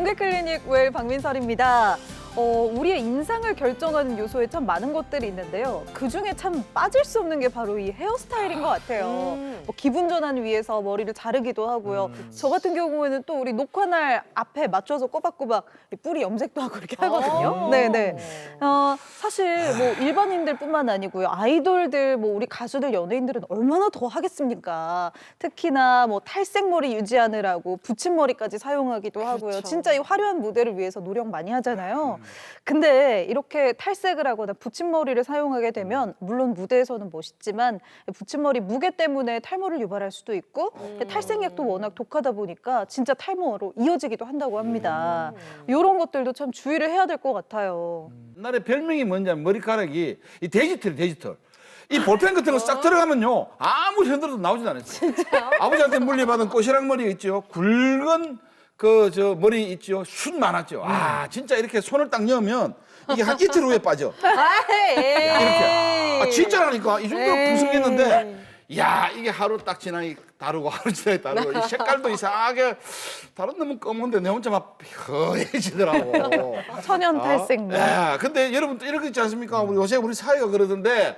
공개클리닉 웰 박민설입니다. 우리의 인상을 결정하는 요소에 참 많은 것들이 있는데요. 그중에 참 빠질 수 없는 게 바로 이 헤어스타일인 것 같아요. 뭐 기분 전환 위해서 머리를 자르기도 하고요. 저 같은 경우에는 또 우리 녹화날 앞에 맞춰서 꼬박꼬박 뿌리 염색도 하고 이렇게 하거든요. 네네. 사실 뭐 일반인들뿐만 아니고요. 아이돌들, 뭐 우리 가수들, 연예인들은 얼마나 더 하겠습니까? 특히나 뭐 탈색머리 유지하느라고 붙임머리까지 사용하기도 하고요. 그렇죠. 진짜 이 화려한 무대를 위해서 노력 많이 하잖아요. 근데 이렇게 탈색을 하거나 붙임머리를 사용하게 되면 물론 무대에서는 멋있지만 붙임머리 무게 때문에 탈모를 유발할 수도 있고 탈색약도 워낙 독하다 보니까 진짜 탈모로 이어지기도 한다고 합니다. 이런 것들도 참 주의를 해야 될 것 같아요. 옛날에 별명이 뭔냐면 머리카락이 이 데지털. 이 볼펜 같은 거 싹 들어가면요 아무리 흔들어도 나오지도 않았어요. 진짜요? 아버지한테 물려받은 꼬시락 머리 있죠. 굵은 저 머리 있죠. 숱 많았죠. 아 진짜 이렇게 손을 딱 넣으면 이게 한 이틀 후에 빠져. 이렇게. 아 진짜라니까 이 정도로 풍성했는데 야 이게 하루 딱 지나니 다르고 하루 지나니 다르고 이 색깔도 이상하게 다른 놈은 검은데 내 혼자 막 허해지더라고. 천연 탈색 뭐. 근데 여러분 또 이런 거 있지 않습니까? 요새 우리 사회가 그러던데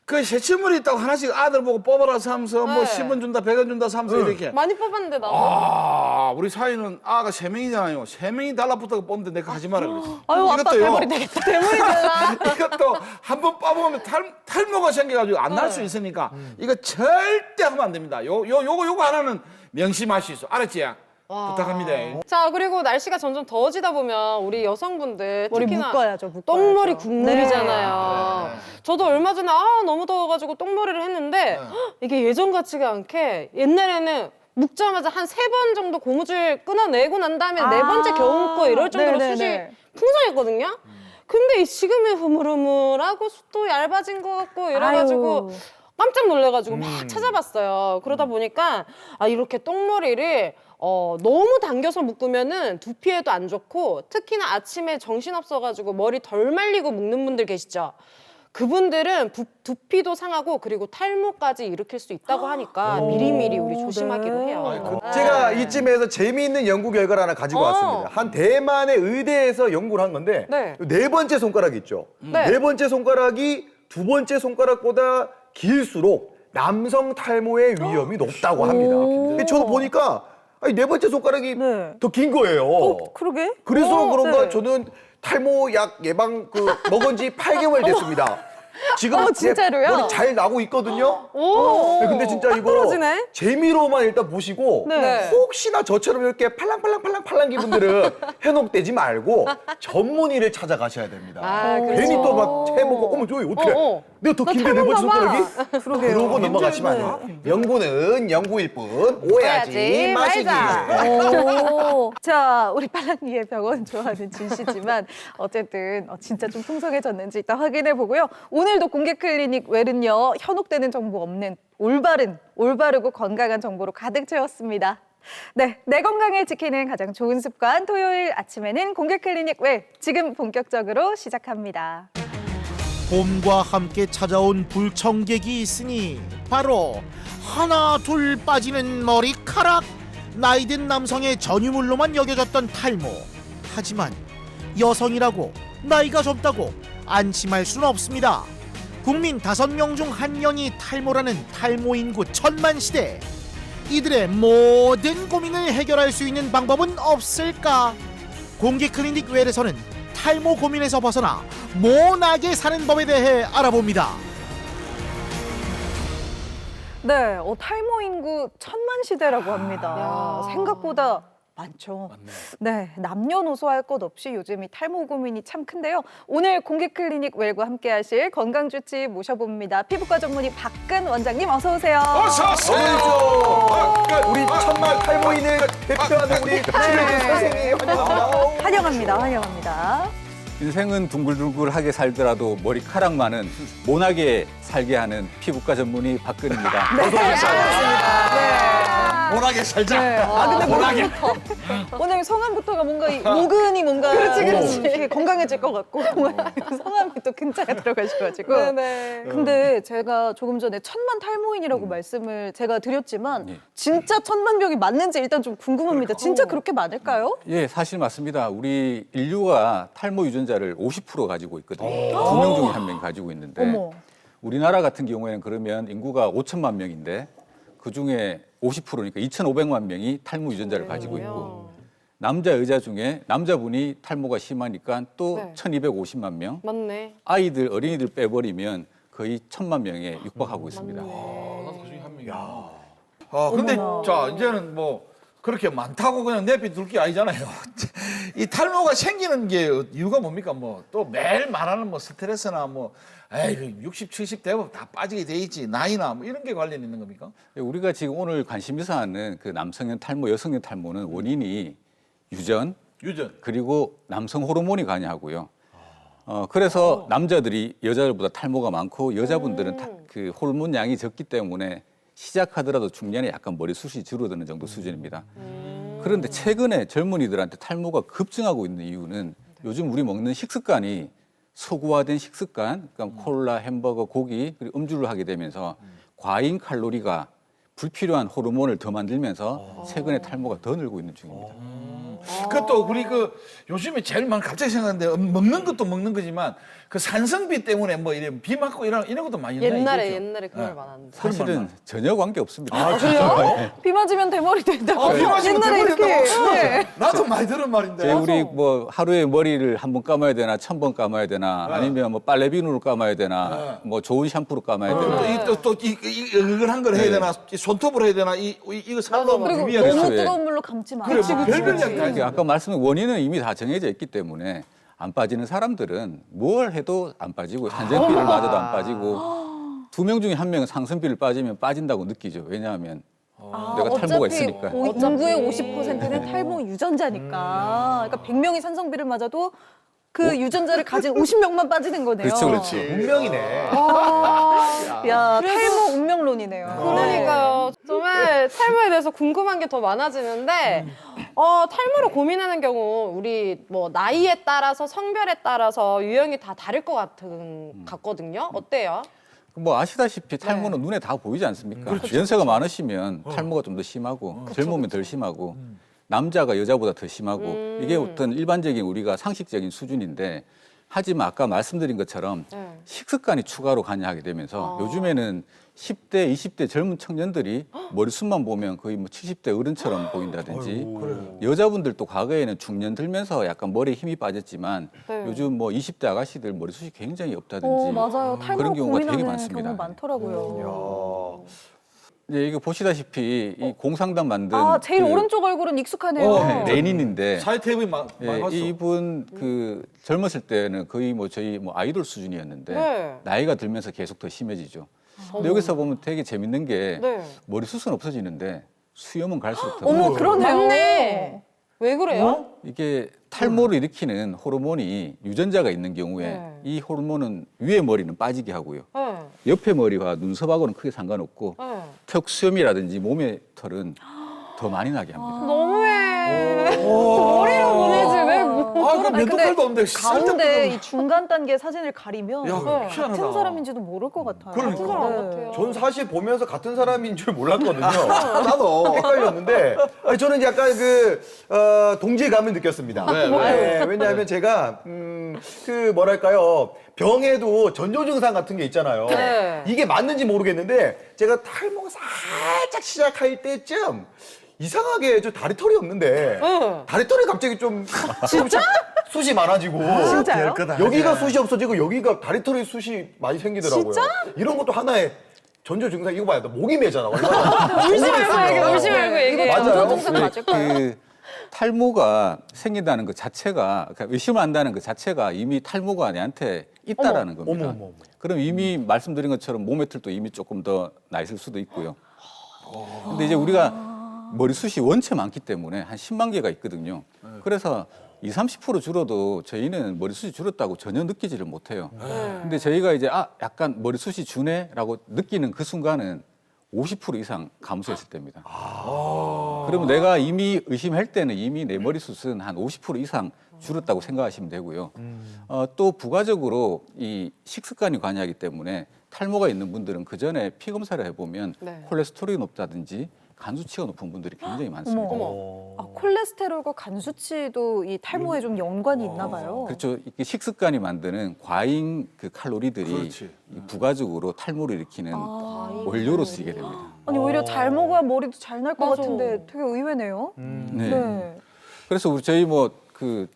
그 새치머리 있다고 하나씩 아들 보고 뽑아라서 하면서 뭐 10원 준다 100원 준다 하면서 이렇게. 많이 뽑았는데 나. 우리 사회는 아가 3명이잖아요. 3명이 달라붙어서 뽑는데 내가 하지 마라 그랬어. 아유 아빠 대머리 되겠다. 대머리 되나? 이것도 한번 뽑으면 탈모가 생겨가지고 안 날 수 있으니까 이거 절대 하면 안 됩니다. 요거 하나는 명심하시소. 알았지? 부탁합니다. 자, 그리고 날씨가 점점 더워지다 보면 우리 여성분들 머리 특히나 묶어야죠. 똥머리 국물이잖아요. 저도 얼마 전에 너무 더워가지고 똥머리를 했는데 이게 예전 같지가 않게 옛날에는 묶자마자 한 3번 정도 고무줄 끊어내고 난 다음에 4번째 겨우 묶고 이럴 정도로 숱이 풍성했거든요. 근데 지금은 흐물흐물하고 숱도 얇아진 것 같고 이래가지고 깜짝 놀래가지고 막 찾아봤어요. 그러다 보니까 이렇게 똥머리를 너무 당겨서 묶으면은 두피에도 안 좋고 특히나 아침에 정신없어가지고 머리 덜 말리고 묶는 분들 계시죠? 그분들은 두피도 상하고 그리고 탈모까지 일으킬 수 있다고 하니까 미리미리 우리 조심하기로 해요. 제가 이쯤에서 재미있는 연구 결과를 하나 가지고 왔습니다. 한 대만의 의대에서 연구를 한 건데 네 번째 손가락 있죠? 네 번째 손가락이 두 번째 손가락보다 길수록 남성 탈모의 위험이 높다고 합니다. 근데 저도 보니까 네 번째 손가락이 더 긴 거예요. 그러게? 그래서 그런가 저는 탈모 약 예방 먹은 지 8개월 됐습니다. 지금 진짜로요? 머리 잘 나고 있거든요. 네, 근데 진짜 이거 떨어지네? 재미로만 일단 보시고 혹시나 저처럼 이렇게 팔랑팔랑팔랑팔랑 기분들은 현혹되지 말고 전문의를 찾아가셔야 됩니다. 괜히 또 막 해보고 어머 저기 어떻게 내가 더 긴데 네 번째 손가락이? 그러고 넘어가시면 안 돼요. 연구는 연구일 뿐 오해하지 마시기. 자, 우리 팔랑이의 병원 좋아하는 진 씨지만 어쨌든 진짜 좀 풍성해졌는지 일단 확인해 보고요. 오늘도 공개 클리닉 웰은요 현혹되는 정보 없는 올바르고 건강한 정보로 가득 채웠습니다. 네, 내 건강을 지키는 가장 좋은 습관 토요일 아침에는 공개 클리닉 웰 지금 본격적으로 시작합니다. 봄과 함께 찾아온 불청객이 있으니 바로 하나 둘 빠지는 머리카락. 나이든 남성의 전유물로만 여겨졌던 탈모. 하지만 여성이라고 나이가 젊다고 안심할 수는 없습니다. 국민 5명 중 1명이 탈모라는 탈모 인구 1000만 시대. 이들의 모든 고민을 해결할 수 있는 방법은 없을까? 공개 클리닉 웰에서는 탈모 고민에서 벗어나 모나게 사는 법에 대해 알아봅니다. 네, 탈모 인구 1000만 시대라고 합니다. 생각보다 많죠. 네, 남녀노소 할 것 없이 요즘 이 탈모 고민이 참 큰데요. 오늘 공개 클리닉 웰과 함께 하실 건강주치 모셔봅니다. 피부과 전문의 박근 원장님 어서 오세요. 어서 오세요. 우리 천만 탈모인을 대표하는 우리 김혜진 선생님 환영합니다. 환영합니다. 인생은 둥글둥글하게 살더라도 머리카락만은 모나게 살게 하는 피부과 전문의 박근입니다. 네, 반갑습니다. 워낙에 보라게 살자. 네. 아, 근데 보라게. 오늘 성함부터가 뭔가 은근히 뭔가 이렇게 건강해질 것 같고 성함이 또 근자가 들어가셔가지고. 네네. 근데 제가 조금 전에 천만 탈모인이라고 말씀을 제가 드렸지만 예. 진짜 천만 병이 맞는지 일단 좀 궁금합니다. 진짜 그렇게 많을까요? 예, 사실 맞습니다. 우리 인류가 탈모 유전자를 50% 가지고 있거든요. 2명 중에 1명이 가지고 있는데 어머. 우리나라 같은 경우에는 그러면 인구가 5천만 명인데 그중에 50%니까 2,500만 명이 탈모 유전자를 가지고 있고 남자 여자 중에 남자분이 탈모가 심하니까 또 네. 1,250만 명, 맞네. 아이들 어린이들 빼버리면 거의 1,000만 명에 육박하고 있습니다. 그중에 한 명이야. 아, 근데 자, 이제는 뭐 그렇게 많다고 그냥 내비둘 게 아니잖아요. 이 탈모가 생기는 게 이유가 뭡니까? 뭐 또 매일 말하는 뭐 스트레스나 뭐 에이 60, 70 되면 다 빠지게 돼 있지. 나이나 뭐 이런 게 관련 있는 겁니까? 우리가 지금 오늘 관심에서 하는 그 남성형 탈모, 여성형 탈모는 원인이 유전 그리고 남성 호르몬이 관여하고요. 그래서 남자들이 여자들보다 탈모가 많고 여자분들은 그 호르몬 양이 적기 때문에 시작하더라도 중년에 약간 머리숱이 줄어드는 정도 수준입니다. 그런데 최근에 젊은이들한테 탈모가 급증하고 있는 이유는 요즘 우리 먹는 식습관이 소구화된 식습관, 그러니까 콜라, 햄버거, 고기, 그리고 음주를 하게 되면서 과잉 칼로리가 불필요한 호르몬을 더 만들면서 최근에 탈모가 더 늘고 있는 중입니다. 그것도 우리 그 요즘에 제일 많이 갑자기 생각하는데 먹는 것도 먹는 거지만 그 산성비 때문에 뭐 이런 비 맞고 이런 것도 많이 있나요? 옛날에 그런 말 많았는데. 사실은 전혀 관계 없습니다. 비 맞으면 대머리 된다고. 비 맞으면 옛날에 대머리 이렇게. 된다고? 네. 나도 많이 들은 말인데. 저희 우리 뭐 하루에 머리를 한 번 감아야 되나 1,000번 감아야 되나 아니면 뭐 빨래 비누로 감아야 되나 뭐 좋은 샴푸로 감아야 되나 또 이걸 걸 해야 되나 손톱으로 해야 되나 이거 살로 그리고 비비해야 되나. 너무 예. 뜨거운 물로 감지 마. 그래 뭐 별별 이야기 다 이게 아까 말씀한 원인은 이미 다 정해져 있기 때문에 안 빠지는 사람들은 뭘 해도 안 빠지고 산전비를 맞아도 안 빠지고 2명 중에 1명은 상선비를 빠지면 빠진다고 느끼죠. 왜냐하면 내가 탈모가 있으니까. 인구의 50%는 탈모 유전자니까. 그러니까 100명이 산성비를 맞아도 그 유전자를 가진 50명만 빠지는 거네요. 그렇죠, 그렇죠. 운명이네. 야, 탈모 운명론이네요. 그러니까요. 정말 탈모에 대해서 궁금한 게 더 많아지는데 탈모로 고민하는 경우 우리 뭐 나이에 따라서 성별에 따라서 유형이 다 다를 것 같거든요. 어때요? 뭐 아시다시피 탈모는 눈에 다 보이지 않습니까? 연세가 많으시면 탈모가 좀 더 심하고 젊으면 덜 심하고 남자가 여자보다 더 심하고 이게 어떤 일반적인 우리가 상식적인 수준인데 하지만 아까 말씀드린 것처럼 식습관이 추가로 관여하게 되면서 요즘에는 10대, 20대 젊은 청년들이 머리숱만 보면 거의 뭐 70대 어른처럼 보인다든지 여자분들도 과거에는 중년 들면서 약간 머리에 힘이 빠졌지만 요즘 뭐 20대 아가씨들 머리숱이 굉장히 없다든지 맞아요. 탈모 그런 경우가 되게 고민하는 많습니다. 경우 많더라고요. 이제 이거 보시다시피 이 공상단 만든 제일 그 오른쪽 얼굴은 익숙하네요. 레닌인데 사회 TV 많이 예, 봤어. 이분 그 젊었을 때는 거의 뭐 저희 뭐 아이돌 수준이었는데 네. 나이가 들면서 계속 더 심해지죠. 근데 여기서 보면 되게 재밌는 게 네. 머리숱은 없어지는데 수염은 갈수록 더 어머, 늘어요. 그러네요. 맞네. 왜 그래요? 이게 탈모를 일으키는 호르몬이 유전자가 있는 경우에 네. 이 호르몬은 위에 머리는 빠지게 하고요. 네. 옆에 머리와 눈썹하고는 크게 상관없고 네. 턱 수염이라든지 몸의 털은 더 많이 나게 합니다. 너무해. 머리로 보내지 왜 그럼 면도칼도 없는데 가운데 이 중간 단계 사진을 가리면 야, 같은 희한하다. 사람인지도 모를 것 같아요. 그러니까. 사람 같아요. 전 사실 보면서 같은 사람인 줄 몰랐거든요. 나도 헷갈렸는데 아니, 저는 약간 동질감을 느꼈습니다. 왜냐하면 제가 그 뭐랄까요 병에도 전조 증상 같은 게 있잖아요. 네. 이게 맞는지 모르겠는데 제가 탈모가 살짝 시작할 때쯤 이상하게 저 다리털이 없는데 다리털이 갑자기 좀 진짜 숱이 많아지고 진짜요? 여기가 숱이 없어지고 여기가 다리털이 숱이 많이 생기더라고요. 이런 것도 하나의 전조 증상. 이거 봐요. 나 목이 메잖아. 얼마나 울지 말고 얘기해. 맞아요. 증상 맞을까요? 그 탈모가 생긴다는 것 자체가 그러니까 의심을 한다는 것 자체가 이미 탈모가 내한테 있다라는 겁니다. 어머. 그럼 이미 말씀드린 것처럼 몸의 털도 이미 조금 더 나 있을 수도 있고요. 근데 이제 우리가 머리숱이 원체 많기 때문에 한 10만 개가 있거든요. 그래서 20-30% 줄어도 저희는 머리숱이 줄었다고 전혀 느끼지를 못해요. 근데 저희가 이제 약간 머리숱이 주네라고 느끼는 그 순간은 50% 이상 감소했을 때입니다. 그러면 내가 이미 의심할 때는 이미 내 머리숱은 한 50% 이상 줄었다고 생각하시면 되고요. 또 부가적으로 이 식습관이 관여하기 때문에 탈모가 있는 분들은 그 전에 피 검사를 해보면 네. 콜레스테롤이 높다든지 간 수치가 높은 분들이 굉장히 많습니다. 아, 콜레스테롤과 간 수치도 이 탈모에 좀 연관이 있나 봐요. 그렇죠. 이게 식습관이 만드는 과잉 그 칼로리들이 그렇지. 이 부가적으로 탈모를 일으키는 원료로 쓰이게 됩니다. 아니 오히려 잘 먹어야 머리도 잘 날 것 맞아. 같은데 되게 의외네요. 네. 네. 그래서 저희 뭐 그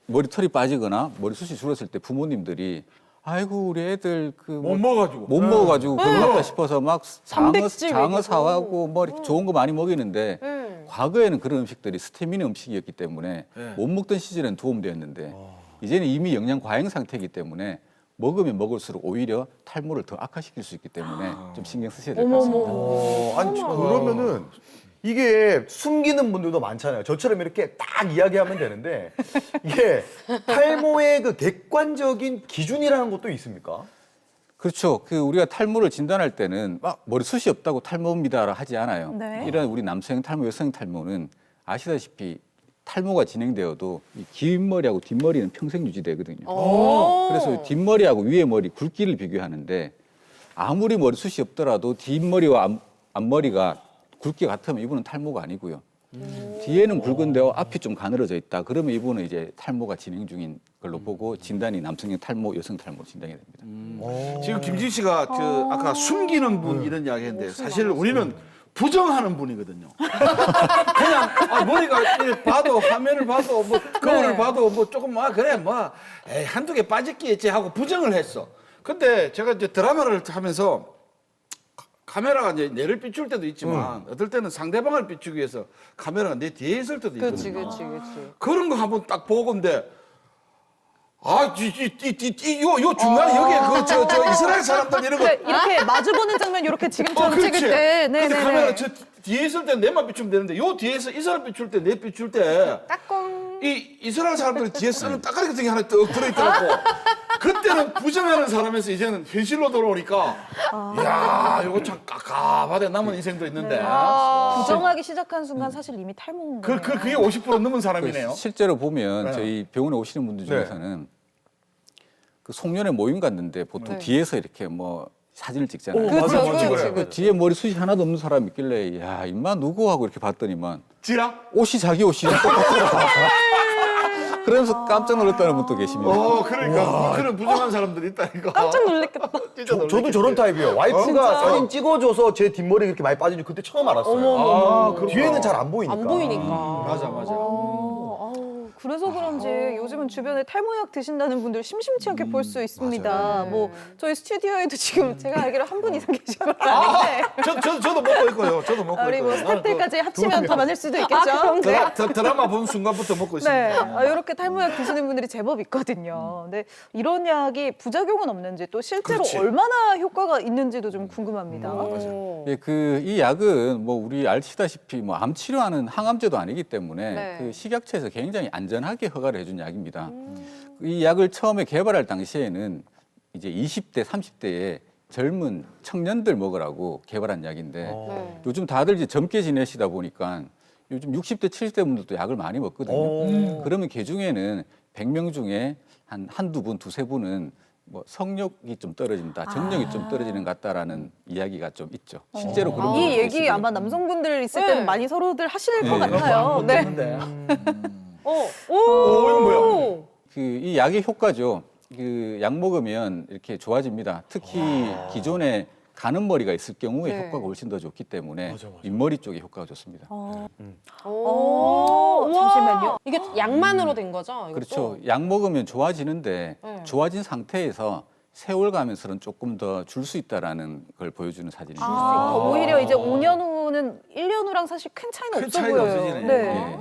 머리털이 빠지거나 머리숱이 줄었을 때 부모님들이 아이고 우리 애들 그 못 먹어가지고. 못 먹어가지고 그런가 싶어서 막 단백질 장어 먹이고. 사와고 뭐 이렇게 좋은 거 많이 먹이는데 과거에는 그런 음식들이 스테미너 음식이었기 때문에 네. 못 먹던 시절엔 도움되었는데 이제는 이미 영양 과잉 상태이기 때문에 먹으면 먹을수록 오히려 탈모를 더 악화시킬 수 있기 때문에 좀 신경 쓰셔야 될 것 같습니다. 아니 그러면은 이게 숨기는 분들도 많잖아요. 저처럼 이렇게 딱 이야기하면 되는데 이게 탈모의 그 객관적인 기준이라는 것도 있습니까? 그렇죠. 그 우리가 탈모를 진단할 때는 막 머리숱이 없다고 탈모입니다라 하지 않아요. 네. 이런 우리 남성 탈모, 여성 탈모는 아시다시피 탈모가 진행되어도 이 긴 머리하고 뒷머리는 평생 유지되거든요. 그래서 뒷머리하고 위에 머리 굵기를 비교하는데 아무리 머리숱이 없더라도 뒷머리와 앞머리가 굵기가 같으면 이분은 탈모가 아니고요. 뒤에는 굵은데요, 앞이 좀 가늘어져 있다. 그러면 이분은 이제 탈모가 진행 중인 걸로 보고 진단이 남성형 탈모, 여성 탈모로 진단이 됩니다. 지금 김진 씨가 아까 숨기는 분 이런 이야기 했는데 사실 우리는 부정하는 분이거든요. 그냥 머리가 이렇게 봐도 화면을 봐도 뭐 거울을 봐도 뭐 조금 그래 뭐 에이, 한두 개 빠졌겠지 하고 부정을 했어. 근데 제가 이제 드라마를 하면서 카메라가 이제 내를 비출 때도 있지만 어떨 때는 상대방을 비추기 위해서 카메라가 내 뒤에 있을 때도 그렇지, 있거든요. 그렇지, 그렇지. 그런 거 한번 딱 보건데 요 중간에 여기에 저 이스라엘 사람들 이런 거 이렇게 마주보는 장면 이렇게 지금처럼 찍을 그렇지. 때, 근데 네, 카메라 네. 저 뒤에 있을 때 내만 비추면 되는데 요 뒤에서 이 사람 비출 때 내 비출 때 이 이스라엘 사람들이 뒤에 쓰는 따까리 같은 게 하나 떡 들어있더라고. 그때는 부정하는 사람에서 이제는 현실로 돌아오니까 이야 이거 참 깝깝하게 남은 인생도 있는데 부정하기 시작한 순간 사실 이미 탈모인 거예요. 그게 50% 넘은 사람이네요. 실제로 보면 네. 저희 병원에 오시는 분들 중에서는 그 송년회 모임 갔는데 보통 뒤에서 이렇게 뭐 사진을 찍잖아요. 맞아, 맞아, 그렇죠, 그래. 그 뒤에 머리숱이 하나도 없는 사람이 있길래 야 임마 누구 하고 이렇게 봤더니만 지라? 옷이 자기 옷이랑 똑같더라고. 그러면서 깜짝 놀랐다는 분도 계십니다. 그러니까 그런 부정한 사람들이 있다니까. 깜짝 놀랐겠다. 진짜 저도 저런 타입이에요. 와이프가 사진 찍어줘서 제 뒷머리 그렇게 많이 빠진지 그때 처음 알았어요. 뒤에는 잘 안 보이니까. 안 보이니까. 맞아. 그래서 그런지 요즘은 주변에 탈모약 드신다는 분들 심심치 않게 볼 수 있습니다. 뭐 저희 스튜디오에도 지금 제가 알기로 한 분 이상 계신 건 아닌데 저도 먹고 있고요. 저도 먹고 우리 뭐 있고요. 스태프들까지 합치면 더 많을 수도 있겠죠. 드라마 본 순간부터 먹고 있습니다. 네, 이렇게 탈모약 드시는 분들이 제법 있거든요. 근데 이런 약이 부작용은 없는지 또 실제로 그렇지. 얼마나 효과가 있는지도 좀 궁금합니다. 예, 이 약은 뭐 우리 아시다시피 뭐 암 치료하는 항암제도 아니기 때문에 네. 그 식약처에서 굉장히 안전하게 허가를 해준 약입니다. 이 약을 처음에 개발할 당시에는 이제 20대, 30대의 젊은 청년들 먹으라고 개발한 약인데 네. 요즘 다들 이제 젊게 지내시다 보니까 요즘 60대, 70대 분들도 약을 많이 먹거든요. 그러면 그 중에는 100명 중에 한두 분, 두세 분은 뭐 성욕이 좀 떨어진다, 정력이 좀 떨어지는 것 같다라는 이야기가 좀 있죠. 실제로 그런 이 부분도 얘기 있고요. 아마 남성분들 있을 네. 때는 많이 서로들 하실 것 네. 같아요. 네. 이건 뭐야? 이 약의 효과죠. 그 약 먹으면 이렇게 좋아집니다. 특히 기존에 가는 머리가 있을 경우에 네. 효과가 훨씬 더 좋기 때문에 윗머리 쪽에 효과가 좋습니다. 잠시만요. 이게 약만으로 된 거죠? 이것도? 그렇죠. 약 먹으면 좋아지는데 네. 좋아진 상태에서 세월 가면서는 조금 더 줄 수 있다라는 걸 보여주는 사진입니다. 오히려 이제 5년 후는 1년 후랑 사실 큰 차이는 큰 없어 차이가 보여요. 없어지네. 네.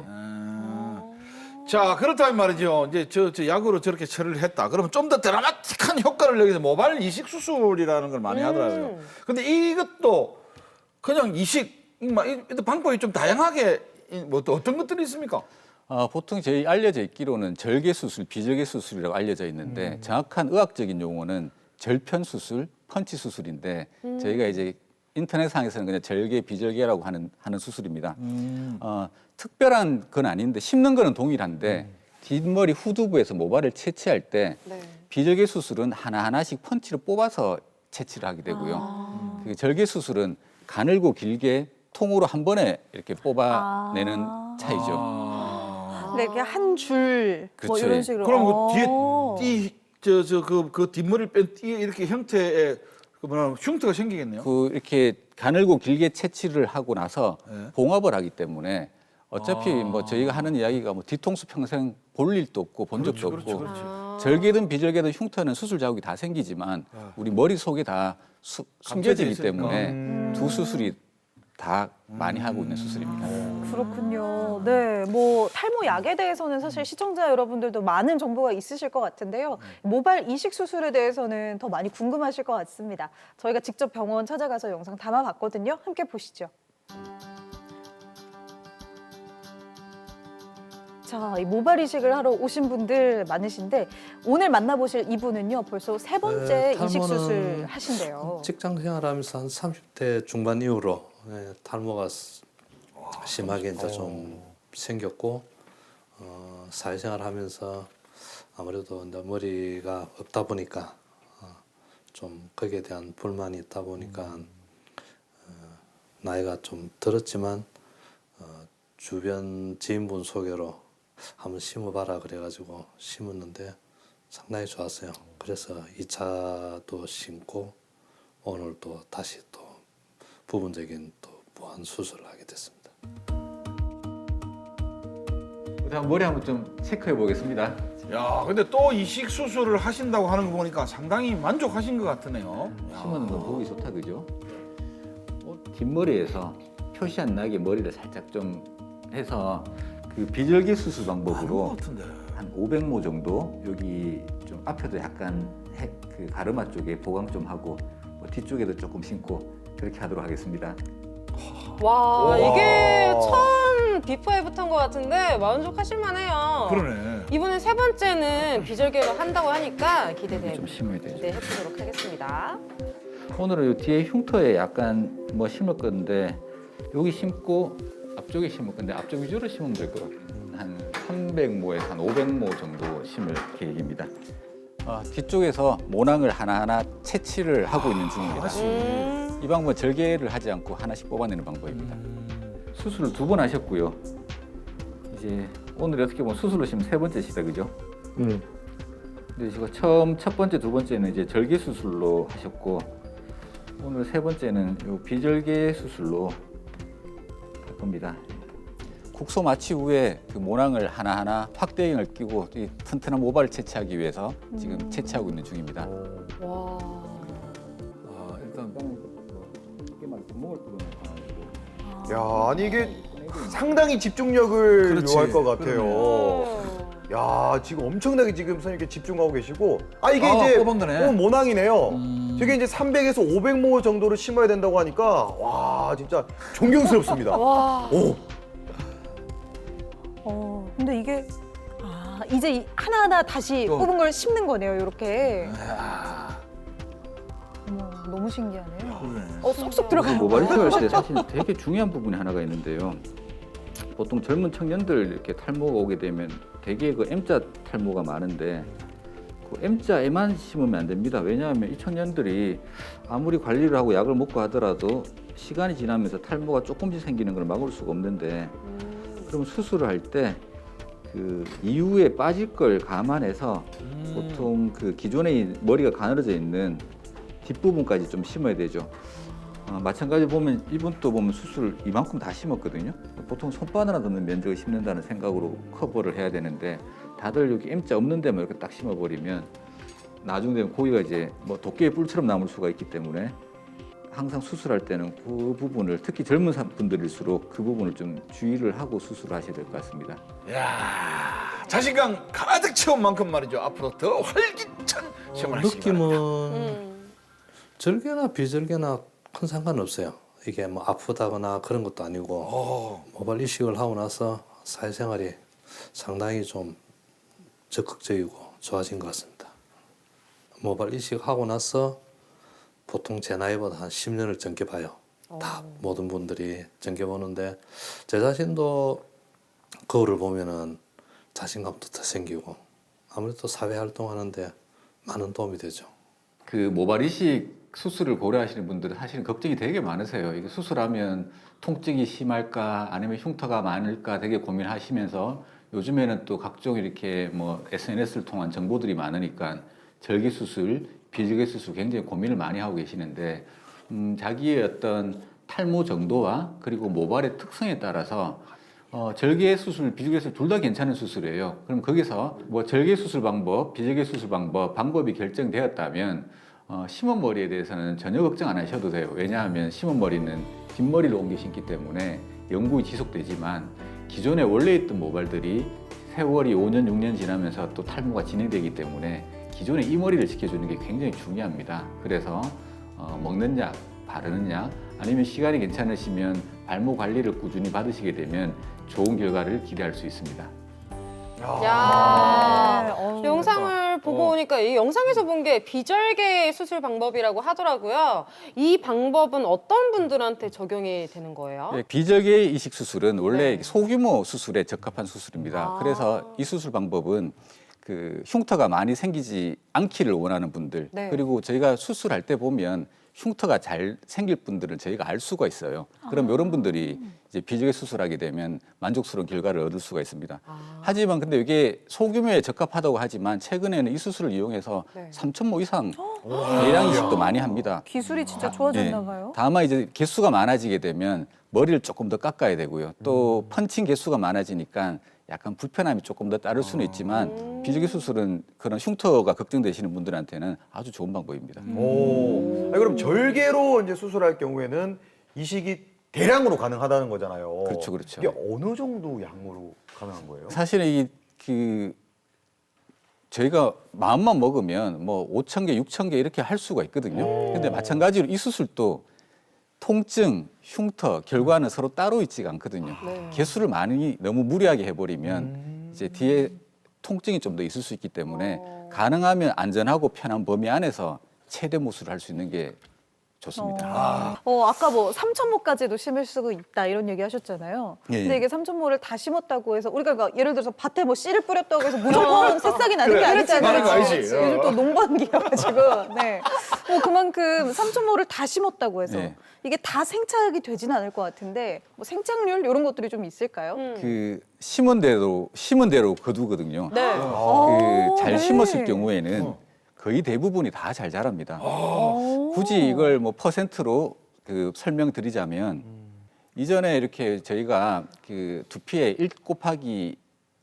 자, 그렇다면 말이죠. 이제 저 약으로 저렇게 처리를 했다. 그러면 좀 더 드라마틱한 효과를 내기 위해서 모발 이식 수술이라는 걸 많이 하더라고요. 근데 이것도 그냥 이식, 방법이 좀 다양하게 뭐 어떤 것들이 있습니까? 보통 저희 알려져 있기로는 절개 수술, 비절개 수술이라고 알려져 있는데 정확한 의학적인 용어는 절편 수술, 펀치 수술인데 저희가 이제 인터넷상에서는 그냥 절개, 비절개라고 하는 수술입니다. 특별한 건 아닌데 심는 거는 동일한데 뒷머리 후두부에서 모발을 채취할 때 네. 비절개 수술은 하나하나씩 펀치로 뽑아서 채취를 하게 되고요. 그 절개 수술은 가늘고 길게 통으로 한 번에 이렇게 뽑아내는 차이죠. 네, 이렇게 한 줄 뭐 그쵸. 이런 식으로. 그럼 그 뒤에 그 뒷머리를 뺀 띠에 이렇게 형태의 그 뭐라 흉터가 생기겠네요. 그 이렇게 가늘고 길게 채취를 하고 나서 네. 봉합을 하기 때문에 어차피 뭐 저희가 하는 이야기가 뭐 뒤통수 평생 볼 일도 없고 본 적도 없고 그렇죠. 절개든 비절개든 흉터는 수술 자국이 다 생기지만 우리 머리 속에 다 숨겨지기 있으니까. 때문에 두 수술이 다 많이 하고 있는 수술입니다. 그렇군요. 네, 뭐 탈모 약에 대해서는 사실 시청자 여러분들도 많은 정보가 있으실 것 같은데요. 모발 이식 수술에 대해서는 더 많이 궁금하실 것 같습니다. 저희가 직접 병원 찾아가서 영상 담아봤거든요. 함께 보시죠. 자, 이 모발 이식을 하러 오신 분들 많으신데 오늘 만나보실 이분은요. 벌써 세 번째 이식 수술 하신대요. 직장 생활하면서 한 30대 중반 이후로 탈모가 심하게 이제 좀 생겼고 사회생활하면서 아무래도 이제 머리가 없다 보니까 좀 거기에 대한 불만이 있다 보니까 나이가 좀 들었지만 주변 지인분 소개로 한번 심어봐라 그래가지고 심었는데 상당히 좋았어요. 그래서 2차도 심고 오늘 또 다시 또 부분적인 또 보완 수술을 하게 됐습니다. 일단 머리 한번 좀 체크해 보겠습니다. 야, 근데 또 이식 수술을 하신다고 하는 거 보니까 상당히 만족하신 것 같으네요. 심는 거 보기 좋다 그죠? 뒷머리에서 표시 안 나게 머리를 살짝 좀 해서 그 비절개 수술 많은 방법으로 것 같은데. 한 500모 정도 여기 좀 앞에도 약간 그 가르마 쪽에 보강 좀 하고 뭐 뒤쪽에도 조금 심고 그렇게 하도록 하겠습니다. 와, 이게 처음 비포 애프터인 것 같은데 만족하실 만해요. 그러네. 이번에 세 번째는 비절개로 한다고 하니까 좀 심어야 되죠. 기대해보도록 하겠습니다. 오늘은 요 뒤에 흉터에 약간 뭐 심을 건데 여기 심고 앞쪽에 심을 건데 앞쪽 위주로 심으면 될 것 같아요. 한 300모에서 한 500모 정도 심을 계획입니다. 뒤쪽에서 모낭을 하나하나 채취를 하고 있는 중입니다. 이 방법은 절개를 하지 않고 하나씩 뽑아내는 방법입니다. 수술을 2번 하셨고요. 이제 오늘 어떻게 보면 수술로 지금 3번째시다, 그죠? 근데 지금 첫 번째, 2번째는 이제 절개 수술로 하셨고 오늘 3번째는 요 비절개 수술로 할 겁니다. 국소 마취 후에 그 모낭을 하나하나 확대경을 끼고 이 튼튼한 모발을 채취하기 위해서 지금 채취하고 있는 중입니다. 와. 일단 구멍을 뚫어놓고 야, 아니 이게 상당히 집중력을 그렇지. 요할 것 같아요. 야, 지금 엄청나게 지금 선생님께 집중하고 계시고, 이게 이제 뽑은 거네. 모낭이네요. 저게 이제 300에서 500모 정도를 심어야 된다고 하니까 와, 진짜 존경스럽습니다. 와. 오, 근데 이게 이제 하나하나 다시 또. 뽑은 걸 심는 거네요, 이렇게. 어머, 너무 신기하네요. 그러네. 쏙쏙 들어가요. 모발 이식할 때 사실 되게 중요한 부분이 하나가 있는데요. 보통 젊은 청년들 이렇게 탈모가 오게 되면 되게 그 M자 탈모가 많은데 그 M자에만 심으면 안 됩니다. 왜냐하면 이 청년들이 아무리 관리를 하고 약을 먹고 하더라도 시간이 지나면서 탈모가 조금씩 생기는 걸 막을 수가 없는데 그럼 수술을 할 때 그 이후에 빠질 걸 감안해서 보통 그 기존에 머리가 가늘어져 있는 뒷부분까지 좀 심어야 되죠. 마찬가지로 보면 이분도 보면 수술 이만큼 다 심었거든요. 보통 손바닥 하나 넣는 면적을 심는다는 생각으로 커버를 해야 되는데 다들 여기 M자 없는 데만 이렇게 딱 심어버리면 나중 되면 고기가 이제 뭐 도깨비 뿔처럼 남을 수가 있기 때문에 항상 수술할 때는 그 부분을 특히 젊은 분들일수록 그 부분을 좀 주의를 하고 수술을 하셔야 될 것 같습니다. 야, 자신감 가득 채운 만큼 말이죠. 앞으로 더 활기찬 생활 하시기 바랍니다. 느낌은 절개나 비절개나 큰 상관없어요. 이게 뭐 아프다거나 그런 것도 아니고 모발 이식을 하고 나서 사회생활이 상당히 좀 적극적이고 좋아진 것 같습니다. 모발 이식하고 나서 보통 제 나이보다 한 10년을 젊게 봐요. 다 모든 분들이 정겨보는데 제 자신도 거울을 보면은 자신감도 더 생기고 아무래도 사회 활동하는데 많은 도움이 되죠. 그 모발 이식 수술을 고려하시는 분들은 사실은 걱정이 되게 많으세요. 이게 수술하면 통증이 심할까 아니면 흉터가 많을까 되게 고민하시면서 요즘에는 또 각종 이렇게 뭐 SNS를 통한 정보들이 많으니까 절개 수술, 비절개 수술 굉장히 고민을 많이 하고 계시는데 자기의 어떤 탈모 정도와 그리고 모발의 특성에 따라서 절개 수술, 비절개 수술 둘 다 괜찮은 수술이에요. 그럼 거기서 뭐 절개 수술 방법, 비절개 수술 방법이 결정되었다면 심은 머리에 대해서는 전혀 걱정 안 하셔도 돼요. 왜냐하면 심은 머리는 뒷머리를 옮겨 심기 때문에 영구히 지속되지만 기존에 원래 있던 모발들이 세월이 5년, 6년 지나면서 또 탈모가 진행되기 때문에 기존의 이 머리를 지켜주는 게 굉장히 중요합니다. 그래서 먹는 약, 바르는 약, 아니면 시간이 괜찮으시면 발모 관리를 꾸준히 받으시게 되면 좋은 결과를 기대할 수 있습니다. 야, 네, 영상을 보고 오니까 이 영상에서 본 게 비절개 수술 방법이라고 하더라고요. 이 방법은 어떤 분들한테 적용이 되는 거예요? 네, 비절개 이식 수술은 원래 네. 소규모 수술에 적합한 수술입니다. 아. 그래서 이 수술 방법은 그 흉터가 많이 생기지 않기를 원하는 분들 네. 그리고 저희가 수술할 때 보면 흉터가 잘 생길 분들은 저희가 알 수가 있어요. 그럼 이런 분들이 이제 비절개 수술하게 되면 만족스러운 결과를 얻을 수가 있습니다. 하지만 근데 이게 소규모에 적합하다고 하지만 최근에는 이 수술을 이용해서 네. 3,000모 이상 대량 이식도 많이 합니다. 기술이 진짜 좋아졌나 봐요. 다만 이제 개수가 많아지게 되면 머리를 조금 더 깎아야 되고요. 또 펀칭 개수가 많아지니까 약간 불편함이 조금 더 따를 수는 있지만 비절개 수술은 그런 흉터가 걱정되시는 분들한테는 아주 좋은 방법입니다. 오. 아니, 그럼 절개로 이제 수술할 경우에는 이식이 대량으로 가능하다는 거잖아요. 그렇죠, 그렇죠. 이게 어느 정도 양으로 가능한 거예요? 사실은 저희가 마음만 먹으면 뭐 5,000개, 6,000개 이렇게 할 수가 있거든요. 근데 마찬가지로 이 수술도 통증, 흉터, 결과는 서로 따로 있지가 않거든요. 네. 개수를 많이 너무 무리하게 해버리면 이제 뒤에 통증이 좀 더 있을 수 있기 때문에 가능하면 안전하고 편한 범위 안에서 최대 모수를 할 수 있는 게 좋습니다. 아까 뭐 3,000모까지도 심을 수 있다 이런 얘기 하셨잖아요. 예, 근데 예. 이게 3,000모를 다 심었다고 해서 우리가 그러니까 예를 들어서 밭에 뭐 씨를 뿌렸다고 해서 무조건 새싹이 나는 게 아니잖아요. 그거 아니지. 요즘 또 농번기여가지고. 네. 그만큼 3,000모를 다 심었다고 해서 네. 이게 다 생착이 되지는 않을 것 같은데 뭐 생착률 이런 것들이 좀 있을까요? 그 심은 대로 거두거든요. 네. 잘 네. 심었을 경우에는 거의 대부분이 다 잘 자랍니다. 굳이 이걸 뭐 퍼센트로 설명드리자면 이전에 이렇게 저희가 그 두피에 1 곱하기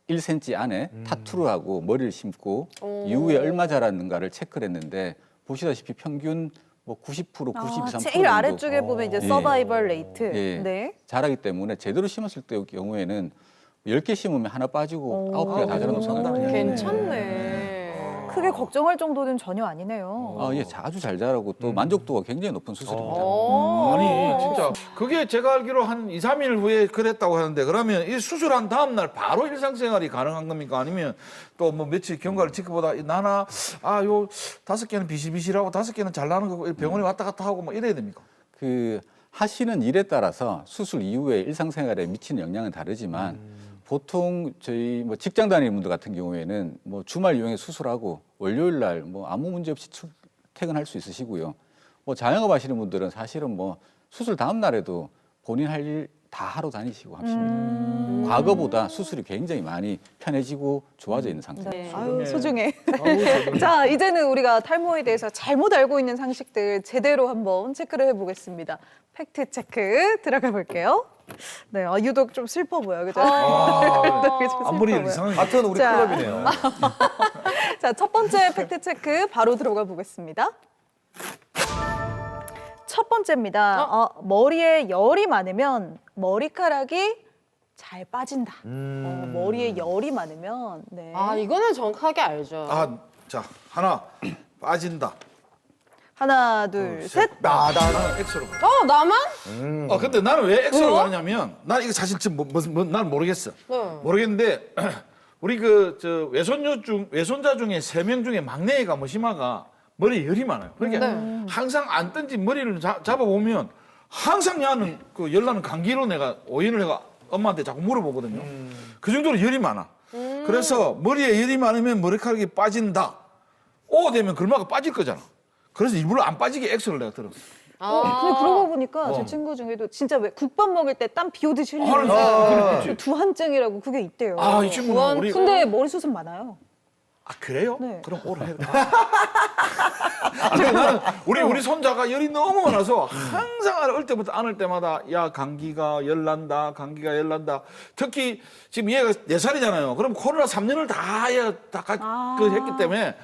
1cm 안에 타투를 하고 머리를 심고 이후에 얼마 자랐는가를 체크를 했는데 보시다시피 평균 뭐 90%, 92, 3% 제일 아래쪽에 보면 이제 예. 서바이벌 레이트. 예. 네. 자라기 때문에 제대로 심었을 때 경우에는 10개 심으면 하나 빠지고 9개가 다 자라는 상황이에요. 괜찮네. 크게 걱정할 정도는 전혀 아니네요. 예, 아주 잘 자라고 또 만족도가 굉장히 높은 수술입니다. 아니 진짜 그게 제가 알기로 한 2, 3일 후에 그랬다고 하는데 그러면 이 수술한 다음 날 바로 일상생활이 가능한 겁니까? 아니면 또 뭐 며칠 경과를 지켜보다 나나 요 5개는 비실비실하고 5개는 잘 나는 거고 병원에 왔다 갔다 하고 뭐 이래야 됩니까? 그 하시는 일에 따라서 수술 이후에 일상생활에 미치는 영향은 다르지만 보통 저희 뭐 직장 다니는 분들 같은 경우에는 뭐 주말 이용해 수술하고 월요일 날 뭐 아무 문제 없이 퇴근할 수 있으시고요. 뭐 자영업 하시는 분들은 사실은 뭐 수술 다음 날에도 본인 할 일 다 하러 다니시고 하십니다. 과거보다 수술이 굉장히 많이 편해지고 좋아져 있는 상태입니다. 아유, 소중해. 자, 이제는 우리가 탈모에 대해서 잘못 알고 있는 상식들 제대로 한번 체크를 해보겠습니다. 팩트 체크 들어가 볼게요. 네, 유독 좀 슬퍼 보여, 그죠? 유독 좀 앞머리 슬퍼 보여. 이상하게. 같은 우리 자. 클럽이네요. 자, 첫 번째 팩트 체크 바로 들어가 보겠습니다. 첫 번째입니다. 머리에 열이 많으면 머리카락이 잘 빠진다. 머리에 열이 많으면 네. 이거는 정확하게 알죠. 자 하나 빠진다. 하나, 둘, 셋. 나는 엑소로 가. 나만? 근데 나는 왜 엑소로 가느냐면 난 이거 사실 지금 난 모르겠어. 네. 모르겠는데 우리 외손자 중에 3명 중에 막내애가 머시마가 머리에 열이 많아요. 그러니까 항상 안 던진 머리를 잡아보면 항상 야는 그 열나는 감기로 내가 오인을 해가 엄마한테 자꾸 물어보거든요. 그 정도로 열이 많아. 그래서 머리에 열이 많으면 머리카락이 빠진다. 오 되면 글마가 빠질 거잖아. 그래서 일부러 안 빠지게 액션을 내가 들었어. 근데 그러고 보니까 제 친구 중에도 진짜 왜 국밥 먹을 때 땀 비 오듯이 그래, 흘리는데 그래. 두한증이라고 그게 있대요. 아, 이 친구는 우리. 근데 머리숱은 많아요. 아, 그래요? 네. 그럼 오라 해. 아니, 나는 우리 손자가 열이 너무 많아서 항상 어릴 때부터 안을 때마다 야, 감기가 열난다, 감기가 열난다. 특히 지금 얘가 4살이잖아요. 그럼 코로나 3년을 다 얘가 그 했기 때문에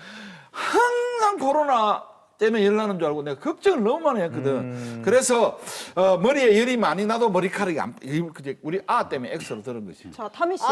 항상 코로나 때문에 열나는 줄 알고 내가 걱정을 너무 많이 했거든. 그래서 머리에 열이 많이 나도 머리카락이 우리 아 때문에 엑스로 들은 거지. 자, 타미 씨.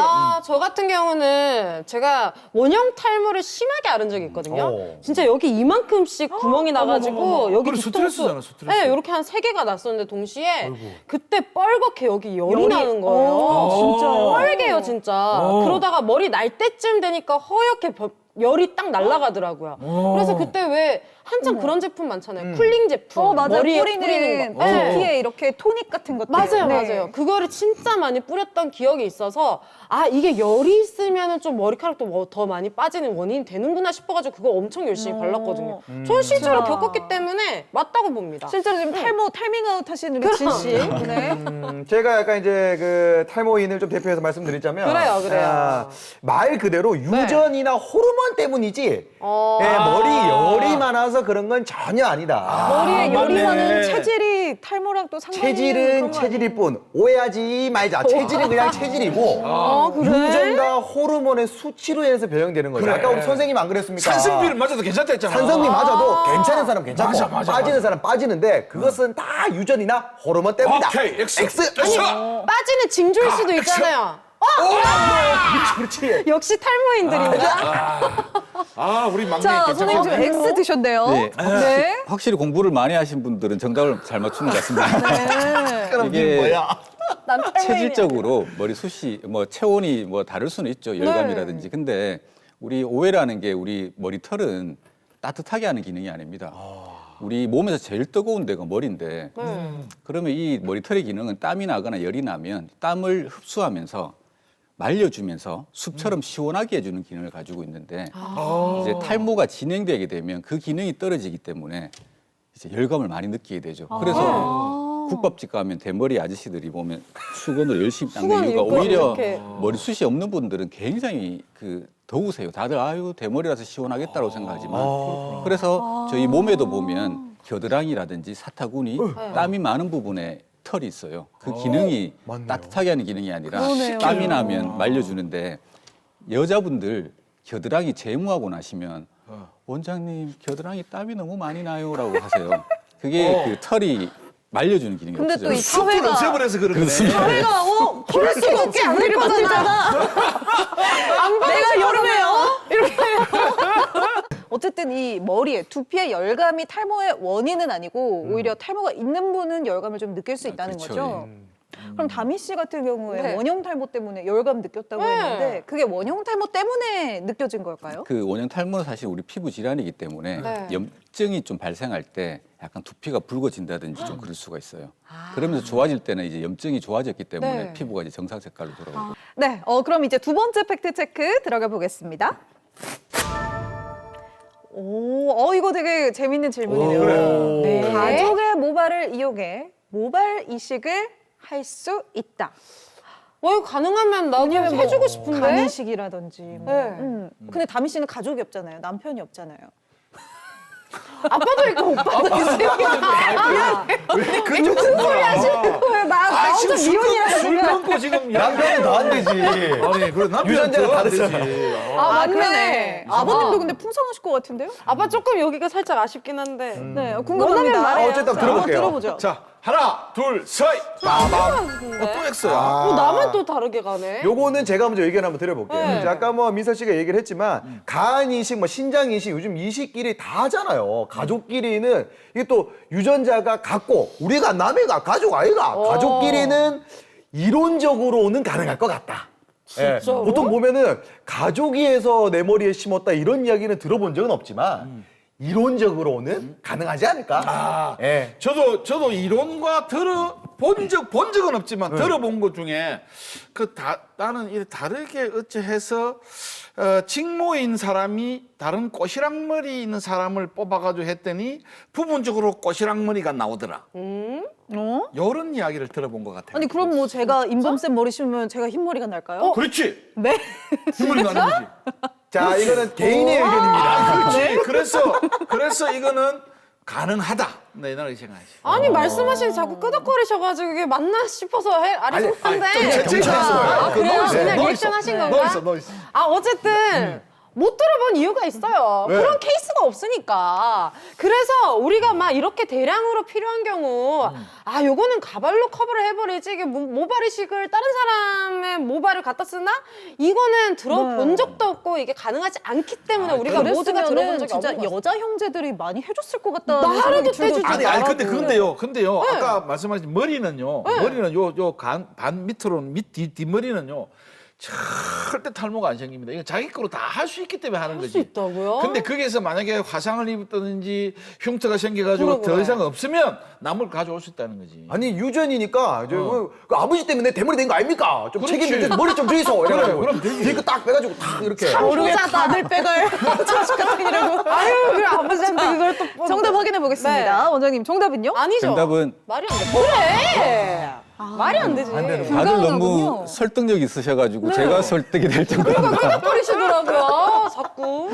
저 같은 경우는 제가 원형 탈모를 심하게 앓은 적이 있거든요. 진짜 여기 이만큼씩 구멍이 나가지고 여기 그래, 스트레스잖아, 스트레스. 네, 이렇게 한 3개가 났었는데 동시에 그때 뻘겋게 여기 열이 나는 거예요. 진짜요? 뻘개요, 진짜. 그러다가 머리 날 때쯤 되니까 허옇게 열이 딱 날아가더라고요. 그래서 그때 왜 한참 그런 제품 많잖아요. 쿨링 제품. 맞아요. 머리에 뿌리는 거. 네. 두피에 이렇게 토닉 같은 것들. 맞아요, 네. 맞아요. 그거를 진짜 많이 뿌렸던 기억이 있어서 아 이게 열이 있으면 좀 머리카락도 더 많이 빠지는 원인이 되는구나 싶어가지고 그거 엄청 열심히 발랐거든요. 저는 실제로 진짜. 겪었기 때문에 맞다고 봅니다. 실제로 지금 타이밍아웃 하시는 우리 진 씨. 네. 제가 약간 이제 그 탈모인을 좀 대표해서 말씀드리자면 그래요. 말 그대로 유전이나 호르몬 때문이지 예, 머리 열이 많아서 그런 건 전혀 아니다. 머리에 열이 맞네. 많은 체질이 탈모랑 또 상관이 있는 체질은 그런 거 체질일 뿐 오해하지 말자. 체질은 그냥 체질이고 그래? 유전과 호르몬의 수치로 인해서 변형되는 거죠. 그래. 아까 우리 선생님 안 그랬습니까? 산성비를 맞아도 괜찮다 했잖아. 산성비 맞아도 괜찮은 사람 괜찮고 맞아. 빠지는 사람 빠지는데 그것은 다 유전이나 호르몬 때문이다. 오케이, X. 빠지는 징조일 수도 있잖아요. 그렇지. 역시 탈모인들입니다. 우리 막내 자, 선생님 지금 X 드셨네요. 네. 네. 확실히 공부를 많이 하신 분들은 정답을 잘 맞추는 것 같습니다. 네. 그럼 이게 이게 뭐야? 난 탈모인이야. 체질적으로 머리숱이 뭐 체온이 뭐 다를 수는 있죠. 열감이라든지. 근데 우리 오해라는 게 우리 머리털은 따뜻하게 하는 기능이 아닙니다. 우리 몸에서 제일 뜨거운 데가 머리인데 그러면 이 머리털의 기능은 땀이 나거나 열이 나면 땀을 흡수하면서 말려주면서 숲처럼 시원하게 해주는 기능을 가지고 있는데 이제 탈모가 진행되게 되면 그 기능이 떨어지기 때문에 이제 열감을 많이 느끼게 되죠. 그래서 국밥집 가면 대머리 아저씨들이 보면 수건으로 열심히 닦는 수건 이유가 입고 오히려 이렇게. 머리숱이 없는 분들은 굉장히 더우세요. 다들 아유 대머리라서 시원하겠다고 생각하지만 그래서 저희 몸에도 보면 겨드랑이라든지 사타구니 땀이 많은 부분에 털이 있어요. 그 기능이 따뜻하게 하는 기능이 아니라 그러네요. 땀이 나면 말려주는데 여자분들 겨드랑이 제모하고 나시면 원장님 겨드랑이 땀이 너무 많이 나요라고 하세요. 그게 그 털이 말려주는 기능이 근데 또 없어져요. 이 숲을 사회가 없애버려서 그런 거네. 사회가 그럴 수가 없지 않을 거잖아. 내가 여름에요? 이렇게. 어쨌든 이 머리에 두피의 열감이 탈모의 원인은 아니고 오히려 탈모가 있는 분은 열감을 좀 느낄 수 있다는 그렇죠. 거죠. 그럼 다미 씨 같은 경우에 네. 원형 탈모 때문에 열감 느꼈다고 네. 했는데 그게 원형 탈모 때문에 느껴진 걸까요? 그 원형 탈모는 사실 우리 피부 질환이기 때문에 네. 염증이 좀 발생할 때 약간 두피가 붉어진다든지 좀 그럴 수가 있어요. 그러면서 좋아질 때는 이제 염증이 좋아졌기 때문에 네. 피부가 이제 정상 색깔로 돌아오고. 네, 그럼 이제 두 번째 팩트 체크 들어가 보겠습니다. 이거 되게 재밌는 질문이네요. 그래요. 네. 가족의 모발을 이용해 모발 이식을 할 수 있다. 이거 가능하면 나도 해주고 싶은데. 간이식이라든지. 뭐. 네. 근데 다미 씨는 가족이 없잖아요. 남편이 없잖아요. 아빠도 있고 오빠도 있어요. 왜 무슨 소리 하시는 거예요? 나 혼자 미혼이라서 술 먹고 지금 남편은 더 안 되지. 아니 그래 남편 유전자가 더안 다르잖아. 되지. 맞네. 그러네. 아버님도 근데 풍성하실 것 같은데요? 아빠 조금 여기가 살짝 아쉽긴 한데. 네, 궁금합니다. 말해요. 어쨌든 자, 들어볼게요. 들어보죠. 자 하나 둘 셋. 빠밤. 또 X야. 나만 또 다르게 가네. 요거는 제가 먼저 의견 한번 드려볼게요. 네. 이제 아까 뭐 민서 씨가 얘기를 했지만 간 이식, 뭐 신장 이식, 요즘 이식끼리 다 하잖아요. 가족끼리는 이게 또 유전자가 같고 우리가 남이가 가족 아이가 가족끼리는 이론적으로는 가능할 것 같다. 예, 진짜로? 보통 보면은 가족이 해서 내 머리에 심었다 이런 이야기는 들어본 적은 없지만 이론적으로는 가능하지 않을까? 예. 저도 이론과 본 적은 없지만 들어본 것 중에 나는 이 다르게 어찌해서 직모인 사람이 다른 꼬시락머리 있는 사람을 뽑아가지고 했더니 부분적으로 꼬시락머리가 나오더라. 이런 이야기를 들어본 것 같아요. 아니 그럼 뭐 제가 임범쌤 머리 심으면 제가 흰머리가 날까요? 그렇지. 네. 흰머리 나는 거지. 자, 이거는 개인의 의견입니다. 그렇지. 그래서 이거는 가능하다. 내 나라에 생각하지. 아니 말씀하시니 자꾸 끄덕거리셔가지고 이게 맞나 싶어서 아리송한데. 그래요? 그냥 리액션 하신 건가? 너 있어. 어쨌든 못 들어본 이유가 있어요. 네. 그런 케이스가 없으니까. 그래서 우리가 막 이렇게 대량으로 필요한 경우 요거는 가발로 커버를 해버리지 이게 모발 이식을 다른 사람의 모발을 갖다 쓰나? 이거는 들어본 적도 없고 이게 가능하지 않기 때문에 우리가 모두가 들어본 적이 진짜 없는 거죠. 여자 형제들이 많이 해줬을 것 같다는 나라도 생각이 들거든요. 떼주지. 아니 근데요. 아까 말씀하신 머리는요. 머리는 반 밑으로 뒷머리는요. 절대 탈모가 안 생깁니다. 이거 자기 거로 다 할 수 있기 때문에 하는 할 거지. 수 있다고요? 근데 거기에서 만약에 화상을 입었다든지 흉터가 생겨가지고 그래. 더 이상 없으면 남을 가져올 수 있다는 거지. 아니 유전이니까 그 아버지 때문에 대머리 된 거 아닙니까? 좀 그렇지. 책임져 머리 좀 주이소. 그럼 되지. 뒤에 거딱 빼가지고 탁 이렇게. 모르게 다들 빼갈 자식 같은 이라고. 아유, 그래 아버지한테 그걸 또 정답 확인해 보겠습니다. 원장님 정답은요? 아니죠. 정답은 말이 안 돼. 그래. 말이 안 되지. 다들 불가능하군요. 너무 설득력 있으셔가지고 제가 설득이 될 정도입니다. 끄덕거리시더라고요. 자꾸.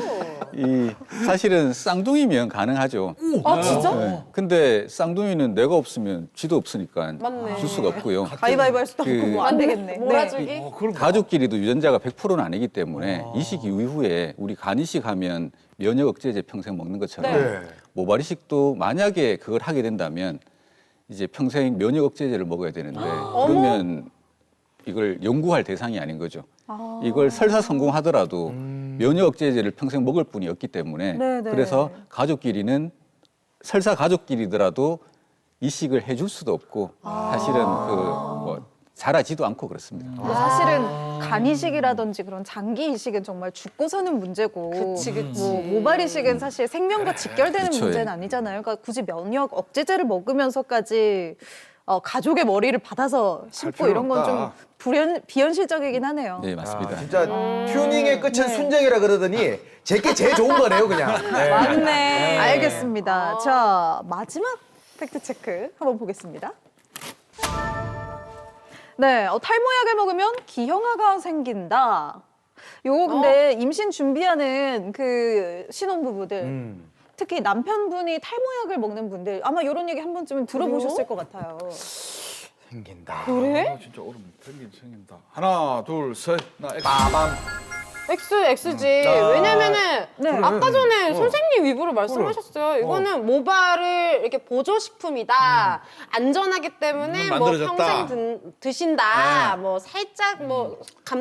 사실은 쌍둥이면 가능하죠. 아 진짜? 네. 근데 쌍둥이는 내가 없으면 쥐도 없으니까 맞네. 줄 수가 없고요. 가위바위보 할 수도 없고 그- 뭐 안 되겠네. 몰아주기. 가족끼리도 유전자가 100%는 아니기 때문에 이식 이후에 우리 간 이식하면 면역 억제제 평생 먹는 것처럼 네. 모발 이식도 만약에 그걸 하게 된다면 이제 평생 면역 억제제를 먹어야 되는데 그러면 이걸 연구할 대상이 아닌 거죠. 이걸 설사 성공하더라도 면역 억제제를 평생 먹을 분이 없기 때문에 네네. 그래서 가족끼리는 설사 가족끼리더라도 이식을 해줄 수도 없고 사실은 뭐 잘하지도 않고 그렇습니다. 근데 사실은 간 이식이라든지 그런 장기 이식은 정말 죽고 사는 문제고, 그치. 뭐 모발 이식은 사실 생명과 직결되는 그쵸, 문제는 예. 아니잖아요. 그러니까 굳이 면역 억제제를 먹으면서까지 가족의 머리를 받아서 심고 이런 건 좀 없다. 비현실적이긴 하네요. 네, 맞습니다. 진짜 튜닝의 끝은 순정이라 그러더니 제게 제일 좋은 거네요, 그냥. 네. 맞네. 알겠습니다. 자, 마지막 팩트 체크 한번 보겠습니다. 네, 탈모약을 먹으면 기형아가 생긴다. 요거 근데 임신 준비하는 그 신혼부부들, 특히 남편분이 탈모약을 먹는 분들 아마 이런 얘기 한 번쯤은 들어보셨을 것 같아요. 생긴다. 그래? 진짜 얼음 생긴다. 하나, 둘, 셋. 나 X. 빠밤. X지. 왜냐면은 네. 아까 전에 선생님 입으로 말씀하셨어요. 이거는 모발을 이렇게 보조식품이다. 안전하기 때문에 뭐 만들어졌다. 평생 드신다. 네. 뭐 살짝 뭐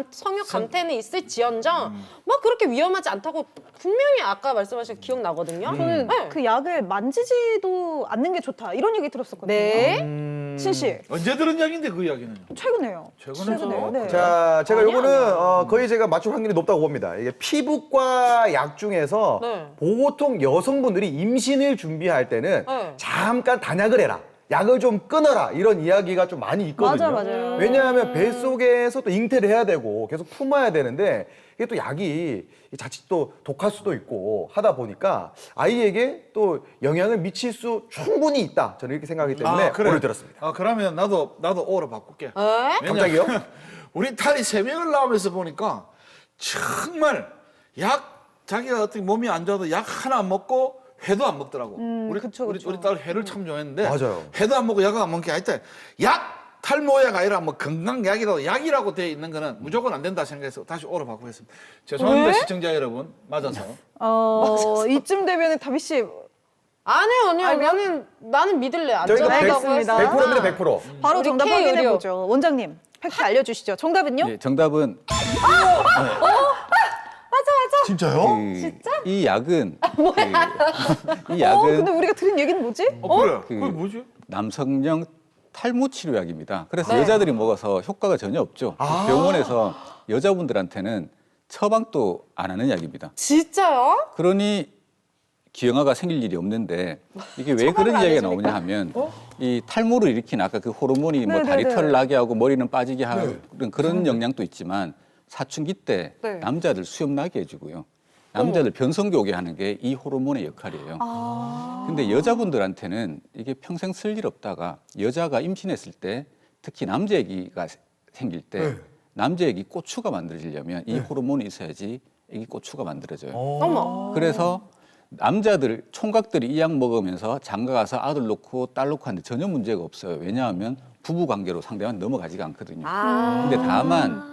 성욕 감퇴는 있을지언정 뭐 그렇게 위험하지 않다고 분명히 아까 말씀하신 기억 나거든요. 저는 네. 그 약을 만지지도 않는 게 좋다 이런 얘기 들었었거든요. 네. 신씨 언제 들은 이야기인데 그 이야기는? 최근에요. 최근에 네. 자, 제가 아니야, 요거는 거의 제가 맞출 확률이 높다고 봅니다. 이게 피부과 약 중에서 네. 보통 여성분들이 임신을 준비할 때는 네. 잠깐 단약을 해라. 약을 좀 끊어라. 이런 이야기가 좀 많이 있거든요. 맞아요. 왜냐하면 뱃속에서 또 잉태를 해야 되고 계속 품어야 되는데 이게 또 약이 자칫 또 독할 수도 있고 하다 보니까 아이에게 또 영향을 미칠 수 충분히 있다. 저는 이렇게 생각하기 때문에 오늘 들었습니다. 그러면 나도 오로 바꿀게. 에? 갑자기요? 우리 딸이 3명을 낳으면서 보니까 정말 자기가 어떻게 몸이 안 좋아도 약 하나 안 먹고 회도 안 먹더라고. 우리 딸 회를 참 좋아했는데 맞아요. 회도 안 먹고 약을 안 먹는 게 아니다. 탈모약 아니라 뭐 건강약이라도 약이라고 되어 있는 거는 무조건 안 된다 생각해서 다시 오로 바꾸겠습니다. 죄송합니다 시청자 여러분 맞아서. 이쯤 되면은 다비 씨 아니요. 나는 믿을래. 저희가 안전하다고 100%입니다. 100%. 바로 우리 정답 K 확인해 의료. 보죠. 원장님 팩트 알려주시죠. 정답은요? 예, 정답은 진짜요? 이 약은 이 근데 약은 우리가 들은 얘기는 뭐지? 그래. 그- 그게 뭐지? 남성용 탈모 치료약입니다. 그래서 여자들이 먹어서 효과가 전혀 없죠. 병원에서 여자분들한테는 처방도 안 하는 약입니다. 진짜요? 그러니 기형아가 생길 일이 없는데 이게 왜 그런 이야기가 나오냐 하면 이 탈모를 일으키는 아까 그 호르몬이 뭐 네네네. 다리털 나게 하고 머리는 빠지게 하는 그런 영향도 있지만 사춘기 때 네. 남자들 수염 나게 해주고요. 남자들 변성기 오게 하는 게 이 호르몬의 역할이에요. 근데 여자분들한테는 이게 평생 쓸 일 없다가 여자가 임신했을 때 특히 남자 아기가 생길 때 남자 아기 꼬추가 만들어지려면 이 호르몬이 있어야지 아기 꼬추가 만들어져요. 어머. 그래서 남자들 총각들이 이 약 먹으면서 장가 가서 아들 놓고 딸 놓고 하는데 전혀 문제가 없어요. 왜냐하면 부부 관계로 상대방 넘어가지가 않거든요. 근데 다만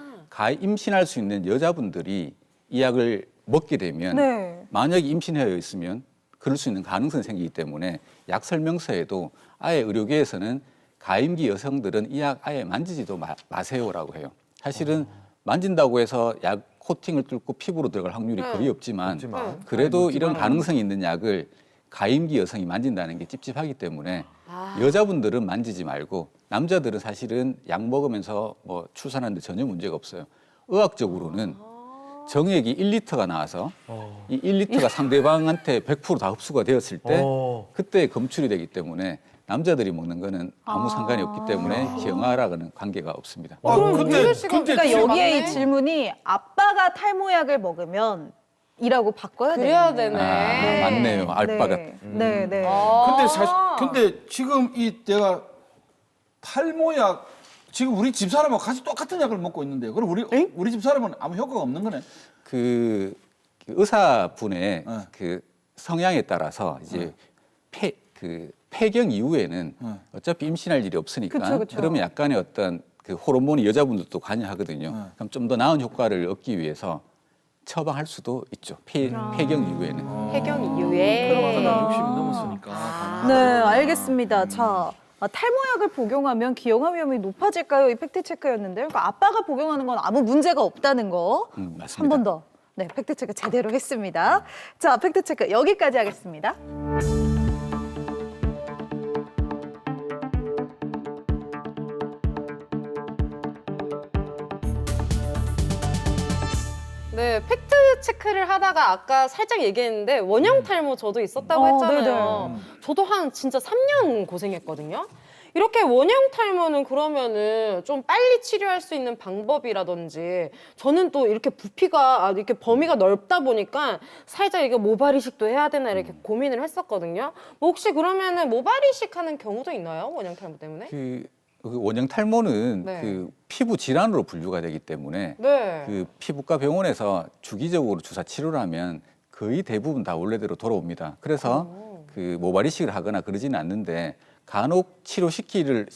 임신할 수 있는 여자분들이 이 약을 먹게 되면 네. 만약에 임신하여 있으면 그럴 수 있는 가능성이 생기기 때문에 약 설명서에도 아예 의료계에서는 가임기 여성들은 이 약 아예 만지지도 마세요라고 해요. 사실은 만진다고 해서 약 코팅을 뚫고 피부로 들어갈 확률이 거의 없지만 그래도 이런 가능성이 있는 약을 가임기 여성이 만진다는 게 찝찝하기 때문에 여자분들은 만지지 말고 남자들은 사실은 약 먹으면서 뭐 출산하는데 전혀 문제가 없어요. 의학적으로는 정액이 1리터가 나와서 이 1리터가 상대방한테 100% 다 흡수가 되었을 때 그때 검출이 되기 때문에 남자들이 먹는 거는 아무 상관이 없기 때문에 기형아라고는 관계가 없습니다. 그러니까 여기에 맞네. 이 질문이 아빠가 탈모약을 먹으면 이라고 바꿔야 돼요. 그래야 되네. 맞네요. 알바가. 네, 네. 근데 지금 이 내가 탈모약 지금 우리 집사람하고 같이 똑같은 약을 먹고 있는데 그럼 우리 집사람은 아무 효과가 없는 거네. 그 의사분의 그 성향에 따라서 이제 폐경 이후에는 어차피 임신할 일이 없으니까 그쵸, 그쵸. 그러면 약간의 어떤 그 호르몬이 여자분들도 관여하거든요. 그럼 좀 더 나은 효과를 얻기 위해서 처방할 수도 있죠. 폐경 이후에는. 폐경 이후에. 그러면 60이 넘었으니까. 네, 알겠습니다. 자, 탈모약을 복용하면 기형아 위험이 높아질까요? 이 팩트 체크였는데요. 그러니까 아빠가 복용하는 건 아무 문제가 없다는 거. 맞습니다. 한 번 더. 네, 팩트 체크 제대로 했습니다. 자, 팩트 체크 여기까지 하겠습니다. 네, 팩트 체크를 하다가 아까 살짝 얘기했는데 원형 탈모 저도 있었다고 했잖아요. 저도 한 진짜 3년 고생했거든요. 이렇게 원형 탈모는 그러면은 좀 빨리 치료할 수 있는 방법이라든지 저는 또 이렇게 부피가 이렇게 범위가 넓다 보니까 살짝 이게 모발 이식도 해야 되나 이렇게 고민을 했었거든요. 뭐 혹시 그러면은 모발 이식하는 경우도 있나요? 원형 탈모 때문에? 그 원형 탈모는 네. 그 피부 질환으로 분류가 되기 때문에 네. 그 피부과 병원에서 주기적으로 주사 치료를 하면 거의 대부분 다 원래대로 돌아옵니다. 그래서 그 모발 이식을 하거나 그러지는 않는데 간혹 치료 시기를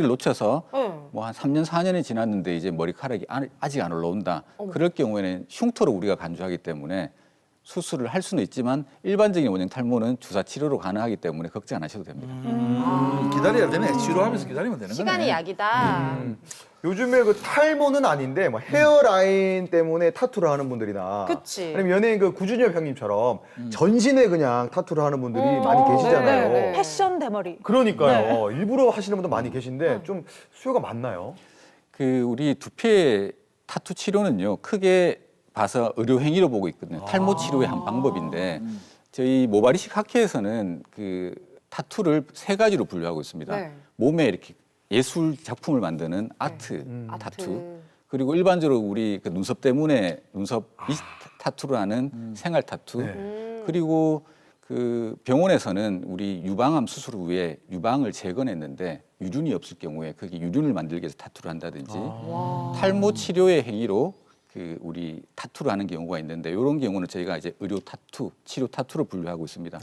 놓쳐서 뭐 한 3년, 4년이 지났는데 이제 머리카락이 아직 안 올라온다. 그럴 경우에는 흉터로 우리가 간주하기 때문에 수술을 할 수는 있지만 일반적인 원형 탈모는 주사 치료로 가능하기 때문에 걱정 안 하셔도 됩니다. 기다려야 되네. 치료하면서 기다리면 되는 거네. 시간이 약이다. 요즘에 그 탈모는 아닌데 뭐 헤어라인 때문에 타투를 하는 분들이나 그치. 아니면 연예인 그 구준엽 형님처럼 전신에 그냥 타투를 하는 분들이 많이 계시잖아요. 네, 네. 패션 대머리. 그러니까요. 일부러 하시는 분도 많이 계신데 좀 수요가 많나요? 그 우리 두피 타투 치료는요 크게 봐서 의료 행위로 보고 있거든요. 탈모 치료의 한 방법인데 저희 모발 이식 학회에서는 그 타투를 3가지로 분류하고 있습니다. 네. 몸에 이렇게 예술 작품을 만드는 아트 타투, 그리고 일반적으로 우리 그 눈썹 때문에 눈썹 타투를 하는 생활 타투, 그리고 그 병원에서는 우리 유방암 수술 후에 유방을 재건했는데 유륜이 없을 경우에 거기 유륜을 만들기 위해서 타투를 한다든지 탈모 치료의 행위로 그 우리 타투를 하는 경우가 있는데 이런 경우는 저희가 이제 의료 타투, 치료 타투로 분류하고 있습니다.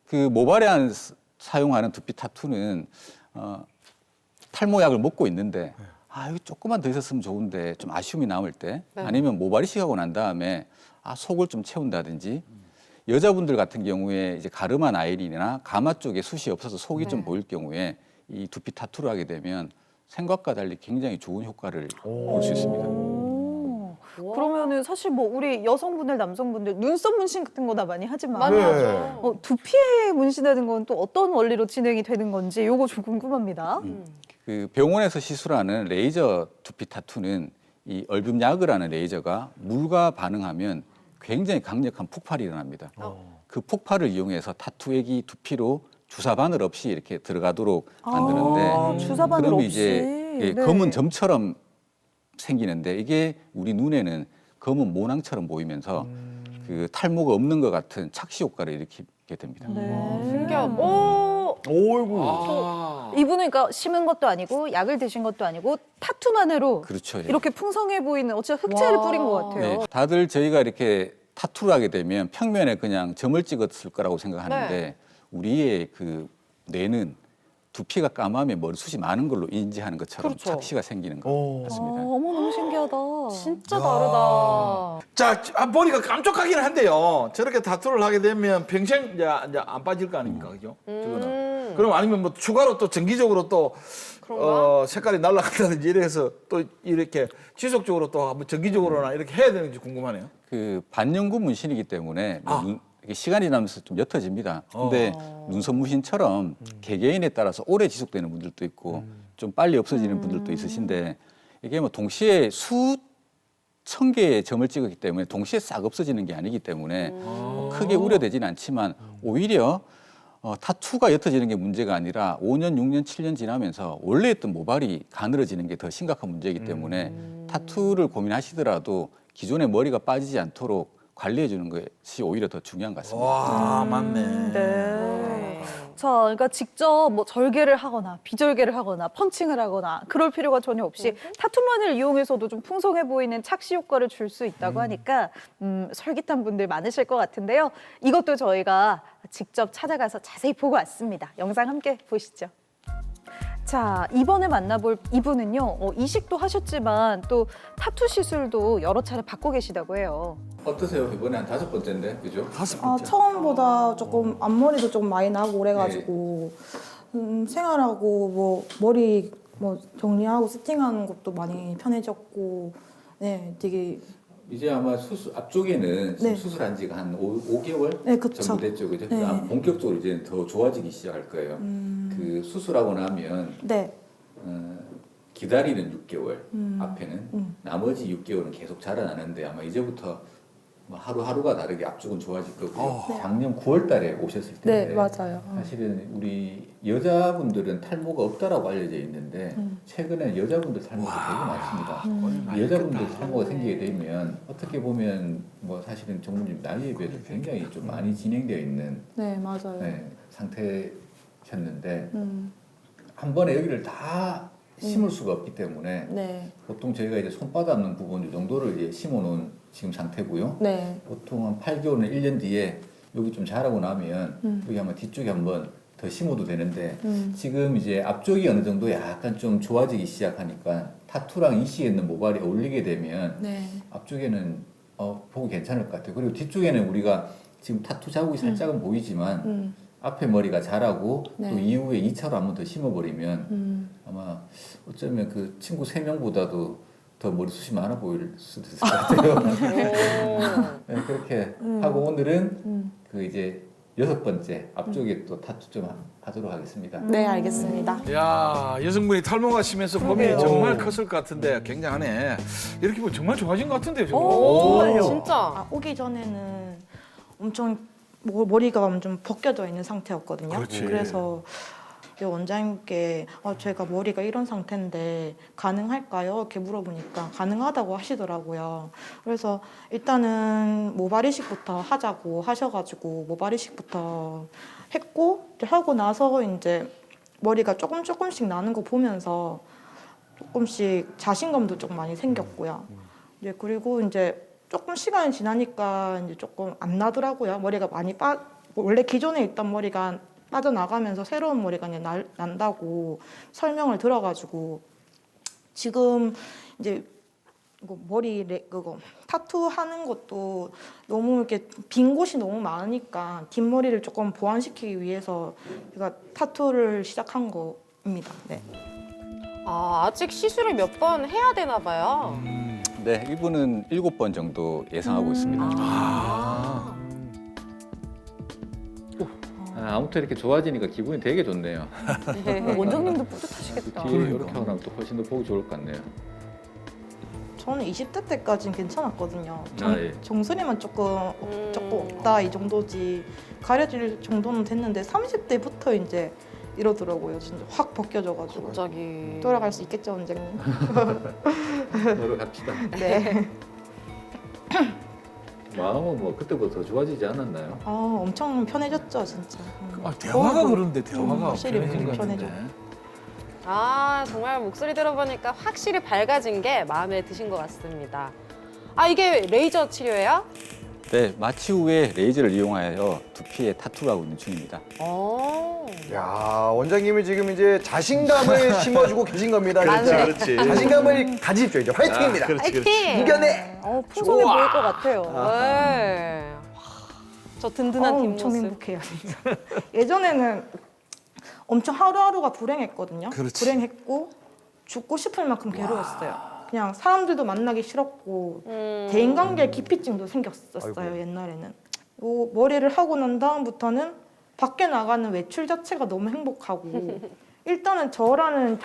그 모발에 사용하는 두피 타투는 탈모약을 먹고 있는데 이거 조금만 더 있었으면 좋은데 좀 아쉬움이 남을 때 아니면 모발 이식하고 난 다음에 속을 좀 채운다든지 여자분들 같은 경우에 이제 가르마 라인이나 가마 쪽에 숱이 없어서 속이 좀 보일 경우에 이 두피 타투를 하게 되면 생각과 달리 굉장히 좋은 효과를 볼 수 있습니다. 그러면은 사실 뭐 우리 여성분들, 남성분들 눈썹 문신 같은 거 다 많이 하지만 네. 두피에 문신하는 건 또 어떤 원리로 진행이 되는 건지 요거 좀 궁금합니다. 그 병원에서 시술하는 레이저 두피 타투는 이 얼빔야그라는 레이저가 물과 반응하면 굉장히 강력한 폭발이 일어납니다. 그 폭발을 이용해서 타투액이 두피로 주사 바늘 없이 이렇게 들어가도록 만드는데 주사 바늘 그러면 없이. 이제 예, 네. 검은 점처럼 생기는데 이게 우리 눈에는 검은 모낭처럼 보이면서 그 탈모가 없는 것 같은 착시 효과를 일으키게 됩니다. 신기하다. 오. 오이구. 이분은 그러니까 심은 것도 아니고 약을 드신 것도 아니고 타투만으로 그렇죠. 예. 이렇게 풍성해 보이는 어쨌든 흑채를 뿌린 것 같아요. 네, 다들 저희가 이렇게 타투를 하게 되면 평면에 그냥 점을 찍었을 거라고 생각하는데 우리의 그 뇌는 두피가 까마면 머리숱이 많은 걸로 인지하는 것처럼 그렇죠. 착시가 생기는 것 같습니다. 어머 너무 신기하다. 진짜 다르다. 자, 보니까 깜짝하긴 한데요. 저렇게 타투를 하게 되면 평생 이제 안 빠질 거 아닙니까, 그죠? 저거는. 그럼 아니면 뭐 추가로 또 정기적으로 또 색깔이 날아간다든지 이래서 또 이렇게 지속적으로 또 한번 정기적으로나 이렇게 해야 되는지 궁금하네요. 그 반영구 문신이기 때문에 이게 시간이 나면서 좀 옅어집니다. 근데 눈썹 문신처럼 개개인에 따라서 오래 지속되는 분들도 있고 좀 빨리 없어지는 분들도 있으신데 이게 뭐 동시에 수천 개의 점을 찍었기 때문에 동시에 싹 없어지는 게 아니기 때문에 뭐 크게 우려되지는 않지만 오히려 타투가 옅어지는 게 문제가 아니라 5년, 6년, 7년 지나면서 원래 했던 모발이 가늘어지는 게 더 심각한 문제이기 때문에 타투를 고민하시더라도 기존의 머리가 빠지지 않도록 관리해 주는 것이 오히려 더 중요한 것 같습니다. 와, 맞네. 네. 자, 그러니까 직접 뭐 절개를 하거나 비절개를 하거나 펀칭을 하거나 그럴 필요가 전혀 없이 타투만을 이용해서도 좀 풍성해 보이는 착시 효과를 줄 수 있다고 하니까 솔깃한 분들 많으실 것 같은데요. 이것도 저희가 직접 찾아가서 자세히 보고 왔습니다. 영상 함께 보시죠. 자, 이번에 만나볼 이분은요, 이식도 하셨지만 또 타투 시술도 여러 차례 받고 계시다고 해요. 어떠세요? 이번에 한 5번째인데, 그죠? 처음보다 조금 앞머리도 좀 많이 나고 그래가지고 생활하고 뭐 머리 뭐 정리하고 세팅하는 것도 많이 편해졌고 네 되게 이제 아마 수술 앞쪽에는 지금 네. 수술한 지가 한 5개월 네, 그쵸. 정도 됐죠, 그죠? 네. 아마 본격적으로 이제 더 좋아지기 시작할 거예요. 그 수술하고 나면 네 기다리는 6개월 앞에는 나머지 6개월은 계속 자라나는데 아마 이제부터 뭐 하루하루가 다르게 앞쪽은 좋아질 거고요. 작년 9월달에 오셨을 텐데 네, 맞아요. 사실은 우리 여자분들은 탈모가 없다라고 알려져 있는데 최근에 여자분들 탈모가 되게 많습니다. 이 여자분들 탈모가 생기게 되면 어떻게 보면 뭐 사실은 전문님 나이에 비해서 굉장히 좀 많이 진행되어 있는 네, 맞아요. 상태셨는데 한 번에 여기를 다 심을 수가 없기 때문에 네, 보통 저희가 이제 손바닥 없는 부분 이 정도를 이제 심어놓은 지금 상태고요. 네, 보통 한 8개월이나 1년 뒤에 여기 좀 자라고 나면 여기 한번 뒤쪽에 한번 더 심어도 되는데 지금 이제 앞쪽이 어느 정도 약간 좀 좋아지기 시작하니까 타투랑 이식에 있는 모발이 어울리게 되면 네, 앞쪽에는 보기 괜찮을 것 같아요. 그리고 뒤쪽에는 우리가 지금 타투 자국이 살짝은 보이지만 앞에 머리가 자라고 네. 또 이후에 2차로 한번 더 심어버리면 아마 어쩌면 그 친구 3명보다도 더 머리숱이 많아 보일 수도 있을 것 같아요. 네, 그렇게 하고 오늘은 그 이제 6번째 앞쪽에 또 타투 좀 하도록 하겠습니다. 네, 알겠습니다. 야, 여성분이 탈모가 심해서 고민이 정말 컸을 것 같은데 굉장하네. 이렇게 보면 정말 좋아진 것 같은데요, 저거. 진짜. 오기 전에는 엄청 머리가 완전 벗겨져 있는 상태였거든요. 그렇지. 그래서 원장님께 제가 머리가 이런 상태인데 가능할까요? 이렇게 물어보니까 가능하다고 하시더라고요. 그래서 일단은 모발 이식부터 하자고 하셔가지고 모발 이식부터 했고 이제 하고 나서 이제 머리가 조금씩 나는 거 보면서 조금씩 자신감도 좀 많이 생겼고요. 이제 그리고 이제 조금 시간이 지나니까 이제 조금 안 나더라고요. 머리가 많이 원래 기존에 있던 머리가 빠져나가면서 새로운 머리가 이제 난다고 설명을 들어가지고 지금 이제 머리 그거 타투 하는 것도 너무 이렇게 빈 곳이 너무 많으니까 뒷머리를 조금 보완시키기 위해서 제가 타투를 시작한 겁니다. 네. 아직 시술을 몇 번 해야 되나 봐요. 네, 이분은 7번 정도 예상하고 있습니다. 아무튼 이렇게 좋아지니까 기분이 되게 좋네요. 원장님도 뿌듯하시겠다. 뒤에 이렇게 하고 나면 또 훨씬 더 보기 좋을 것 같네요. 저는 20대 때까지는 괜찮았거든요. 예. 정수리만 조금 없다 이 정도지 가려질 정도는 됐는데 30대부터 이제 이러더라고요. 진짜 확 벗겨져가지고. 갑자기. 돌아갈 수 있겠죠, 원장님? 노력합시다. 네. 마음은 뭐 그때보다 더 좋아지지 않았나요? 엄청 편해졌죠, 진짜. 대화가 그런데 대화가 확실히 편해진 것 편해져. 같은데. 아, 정말 목소리 들어보니까 확실히 밝아진 게 마음에 드신 것 같습니다. 아, 이게 레이저 치료예요? 네, 마취 후에 레이저를 이용하여 두피에 타투를 하고 있는 중입니다. 오. 야, 원장님이 지금 이제 자신감을 심어주고 계신 겁니다. 진짜. 그렇지. 자신감을 가지십시오. 이제 화이팅입니다. 파이팅! 이겨내. 풍성해 보일 것 같아요. 네. 저 든든한 엄청 뒷모습. 행복해요, 진짜. 예전에는 엄청 하루하루가 불행했거든요. 그렇지. 불행했고 죽고 싶을 만큼 괴로웠어요. 그냥 사람들도 만나기 싫었고 대인관계 기피증도 생겼었어요. 옛날에는. 요 머리를 하고 난 다음부터는 밖에 나가는 외출 자체가 너무 행복하고 일단은 저라는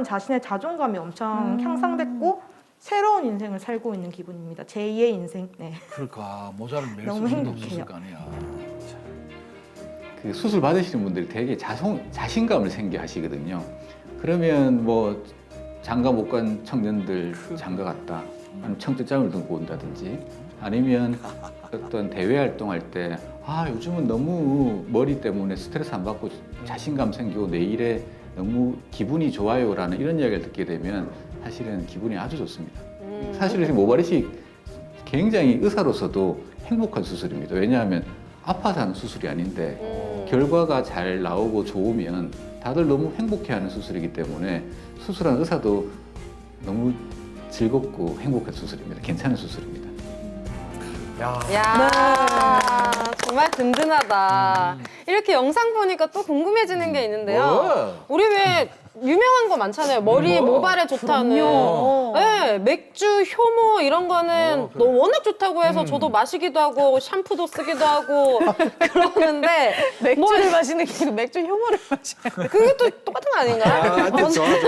자신의 자존감이 엄청 향상됐고 새로운 인생을 살고 있는 기분입니다. 제2의 인생. 네. 그러니까 모자를 맬 너무 수도 행복해요. 없었을 거 아니야. 그 수술 받으시는 분들이 되게 자신감을 생겨하시거든요. 그러면 뭐 장가 못 간 청년들 장가 갔다, 아니면 청첩장을 들고 온다든지, 아니면 어떤 대외 활동할 때 요즘은 너무 머리 때문에 스트레스 안 받고 자신감 생기고 내일에 너무 기분이 좋아요라는 이런 이야기를 듣게 되면 사실은 기분이 아주 좋습니다. 사실은 모발이식 굉장히 의사로서도 행복한 수술입니다. 왜냐하면 아파서 하는 수술이 아닌데 결과가 잘 나오고 좋으면 다들 너무 행복해하는 수술이기 때문에 수술한 의사도 너무 즐겁고 행복한 수술입니다. 괜찮은 수술입니다. 야, 정말 든든하다. 이렇게 영상 보니까 또 궁금해지는 게 있는데요. 우리 왜 유명한 거 많잖아요. 머리 모발에 좋다는. 네, 맥주, 효모 이런 거는 너무 워낙 좋다고 해서 저도 마시기도 하고 샴푸도 쓰기도 하고 그러는데 맥주를 마시는 게 아니고 맥주 효모를 마시는. 그게 또 똑같은 거 아닌가요?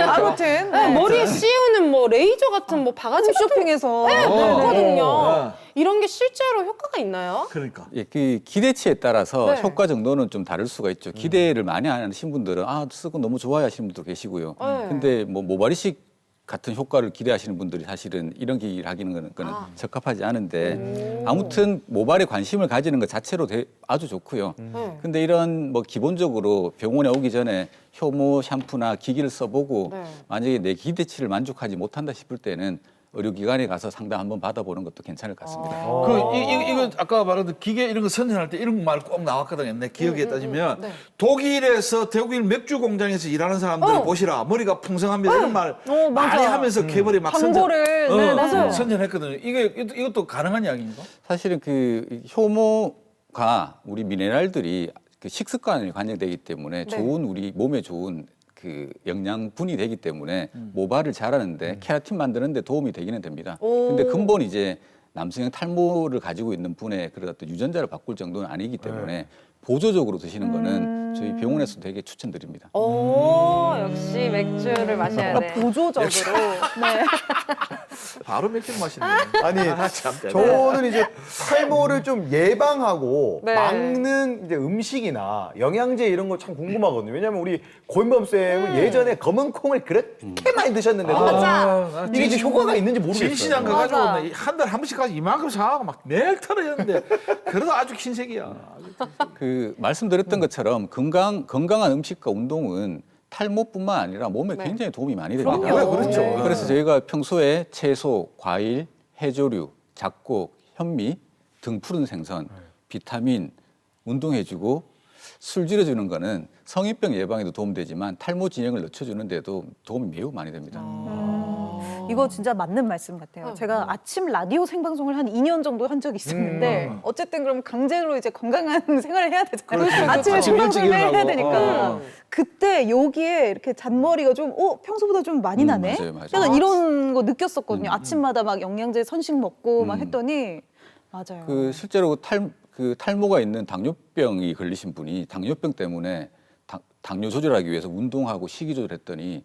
아무튼 네, 머리에 씌우는 뭐 레이저 같은 뭐 바가지 쇼핑에서 있거든요. 이런 게 실제로 효과가 있나요? 그러니까. 예, 그 기대치에 따라서 네. 효과 정도는 좀 다를 수가 있죠. 기대를 많이 하신 분들은 쓰고 너무 좋아요 하시는 분도 계시고요. 네. 근데 뭐 모발이식 같은 효과를 기대하시는 분들이 사실은 이런 기기를 하기는 거는 적합하지 않은데 아무튼 모발에 관심을 가지는 것 자체로 아주 좋고요. 근데 이런 뭐 기본적으로 병원에 오기 전에 효모 샴푸나 기기를 써보고 네. 만약에 내 기대치를 만족하지 못한다 싶을 때는 의료기관에 가서 상담 한번 받아보는 것도 괜찮을 것 같습니다. 이거 아까 말한 기계 이런 거 선전할 때 이런 말 꼭 나왔거든요. 내 기억에 따지면 독일에서 독일 맥주 공장에서 일하는 사람들 보시라 머리가 풍성합니다 이런 말 많이 하면서 개발이 막 광고를 맞아요. 선전했거든요. 이것도 가능한 이야기인가? 사실은 그 효모가 우리 미네랄들이 그 식습관에 관여되기 때문에 좋은 우리 몸에 좋은 그 영양분이 되기 때문에 모발을 자라는데 케라틴 만드는데 도움이 되기는 됩니다. 근데 근본 이제 남성형 탈모를 가지고 있는 분의 그런 어떤 유전자를 바꿀 정도는 아니기 때문에 보조적으로 드시는 거는 저희 병원에서 되게 추천드립니다. 오, 역시 맥주를 마셔야 돼. 보조적으로. 네. 바로 맥주 마시네. 아니, 저는 이제 탈모를 좀 예방하고 네. 막는 이제 음식이나 영양제 이런 거 참 궁금하거든요. 왜냐면 우리 고인범 쌤은 예전에 검은 콩을 그렇게 많이 드셨는데도 이게 이제 효과가 있는지 모르겠어요. 진시장 가가지고 한 달에 한 번씩 가서 이만큼 사가고 막 매일 털어였는데 그래도 아주 흰색이야. 그 말씀드렸던 것처럼 건강한 음식과 운동은 탈모뿐만 아니라 몸에 굉장히 도움이 많이 됩니다. 그럼요. 그렇죠. 그래서 저희가 평소에 채소, 과일, 해조류, 잡곡, 현미 등 푸른 생선, 비타민, 운동해주고 술 줄여주는 거는 성인병 예방에도 도움되지만 탈모 진행을 늦춰주는 데도 도움이 매우 많이 됩니다. 이거 진짜 맞는 말씀 같아요. 제가 아침 라디오 생방송을 한 2년 정도 한 적이 있었는데 어쨌든 그럼 강제로 이제 건강한 생활을 해야 되잖아요. 아침에 아침 일찍 생방송을 해야 일어나고. 되니까 그때 여기에 이렇게 잔머리가 좀 평소보다 좀 많이 나네? 맞아요. 약간 이런 거 느꼈었거든요. 아침마다 막 영양제 선식 먹고 막 했더니 맞아요. 그 실제로 탈모가 있는 당뇨병이 걸리신 분이 당뇨병 때문에 당뇨 조절하기 위해서 운동하고 식이 조절했더니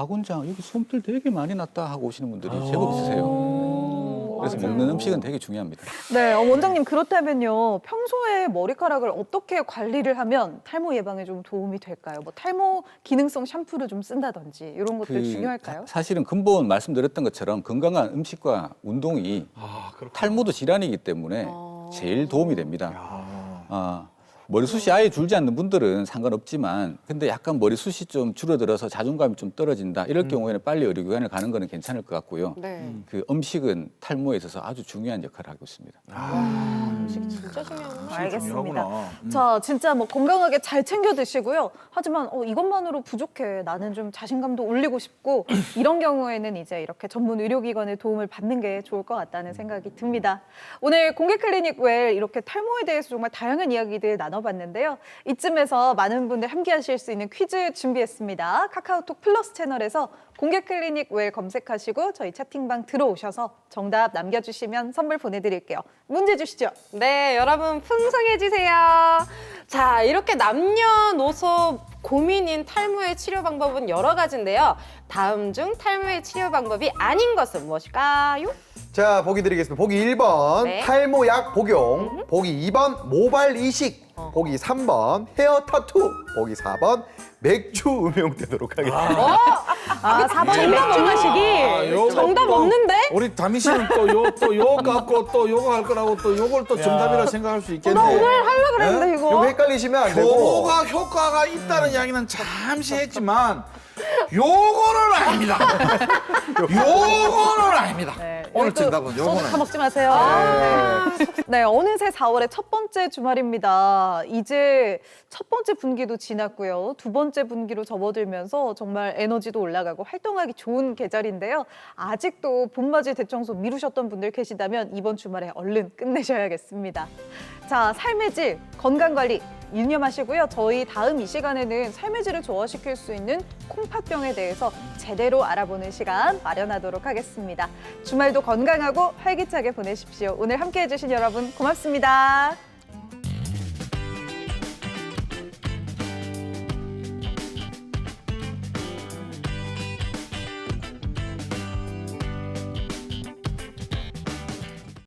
박 원장 여기 솜털 되게 많이 났다 하고 오시는 분들이 제법 있으세요. 그래서 먹는 음식은 되게 중요합니다. 네, 원장님 그렇다면요. 평소에 머리카락을 어떻게 관리를 하면 탈모 예방에 좀 도움이 될까요? 뭐 탈모 기능성 샴푸를 좀 쓴다든지 이런 것들 중요할까요? 사실은 근본 말씀드렸던 것처럼 건강한 음식과 운동이 탈모도 질환이기 때문에 제일 도움이 됩니다. 머리숱이 아예 줄지 않는 분들은 상관없지만 근데 약간 머리숱이 좀 줄어들어서 자존감이 좀 떨어진다 이럴 경우에는 빨리 의료기관을 가는 거는 괜찮을 것 같고요. 네. 그 음식은 탈모에 있어서 아주 중요한 역할을 하고 있습니다. 음식이 진짜 중요하구나. 알겠습니다. 자, 진짜 뭐 건강하게 잘 챙겨 드시고요. 하지만 이것만으로 부족해. 나는 좀 자신감도 올리고 싶고 이런 경우에는 이제 이렇게 전문 의료기관의 도움을 받는 게 좋을 것 같다는 생각이 듭니다. 오늘 공개 클리닉 웰 이렇게 탈모에 대해서 정말 다양한 이야기들 나눠봤는데요. 이쯤에서 많은 분들 함께 하실 수 있는 퀴즈 준비했습니다. 카카오톡 플러스 채널에서 공개 클리닉 웰 검색하시고 저희 채팅방 들어오셔서 정답 남겨주시면 선물 보내드릴게요. 문제 주시죠. 네, 여러분 풍성해지세요. 자, 이렇게 남녀노소 고민인 탈모의 치료 방법은 여러 가지인데요. 다음 중 탈모의 치료 방법이 아닌 것은 무엇일까요? 자, 보기 드리겠습니다. 보기 1번 네. 탈모약 복용, 보기 2번 모발 이식, 보기 3번 헤어 타투, 보기 4번 맥주 음용되도록 하겠습니다. 4번이 맥주 마시기. 요거 정답 또 없는데? 우리 다미 씨는 또 요 갖고 또 요거 할 거라고 또 요걸 또 정답이라 생각할 수 있겠네. 나 오늘 하려고 그랬는데 이거 이거. 헷갈리시면 안 되고. 효모가 효과가 있다는 이야기는 잠시 했지만 요거는 아닙니다. 요거는 아닙니다. 오늘 정답은 소주 다 요거는. 먹지 마세요. 네, 어느새 4월의 첫 번째 주말입니다. 이제 첫 번째 분기도 지났고요. 두 번째 분기로 접어들면서 정말 에너지도 올라가고 활동하기 좋은 계절인데요. 아직도 봄맞이 대청소 미루셨던 분들 계시다면 이번 주말에 얼른 끝내셔야겠습니다. 자, 삶의 질, 건강관리 유념하시고요. 저희 다음 이 시간에는 삶의 질을 저하시킬 수 있는 콩팥병에 대해서 제대로 알아보는 시간 마련하도록 하겠습니다. 주말도 건강하고 활기차게 보내십시오. 오늘 함께해 주신 여러분 고맙습니다.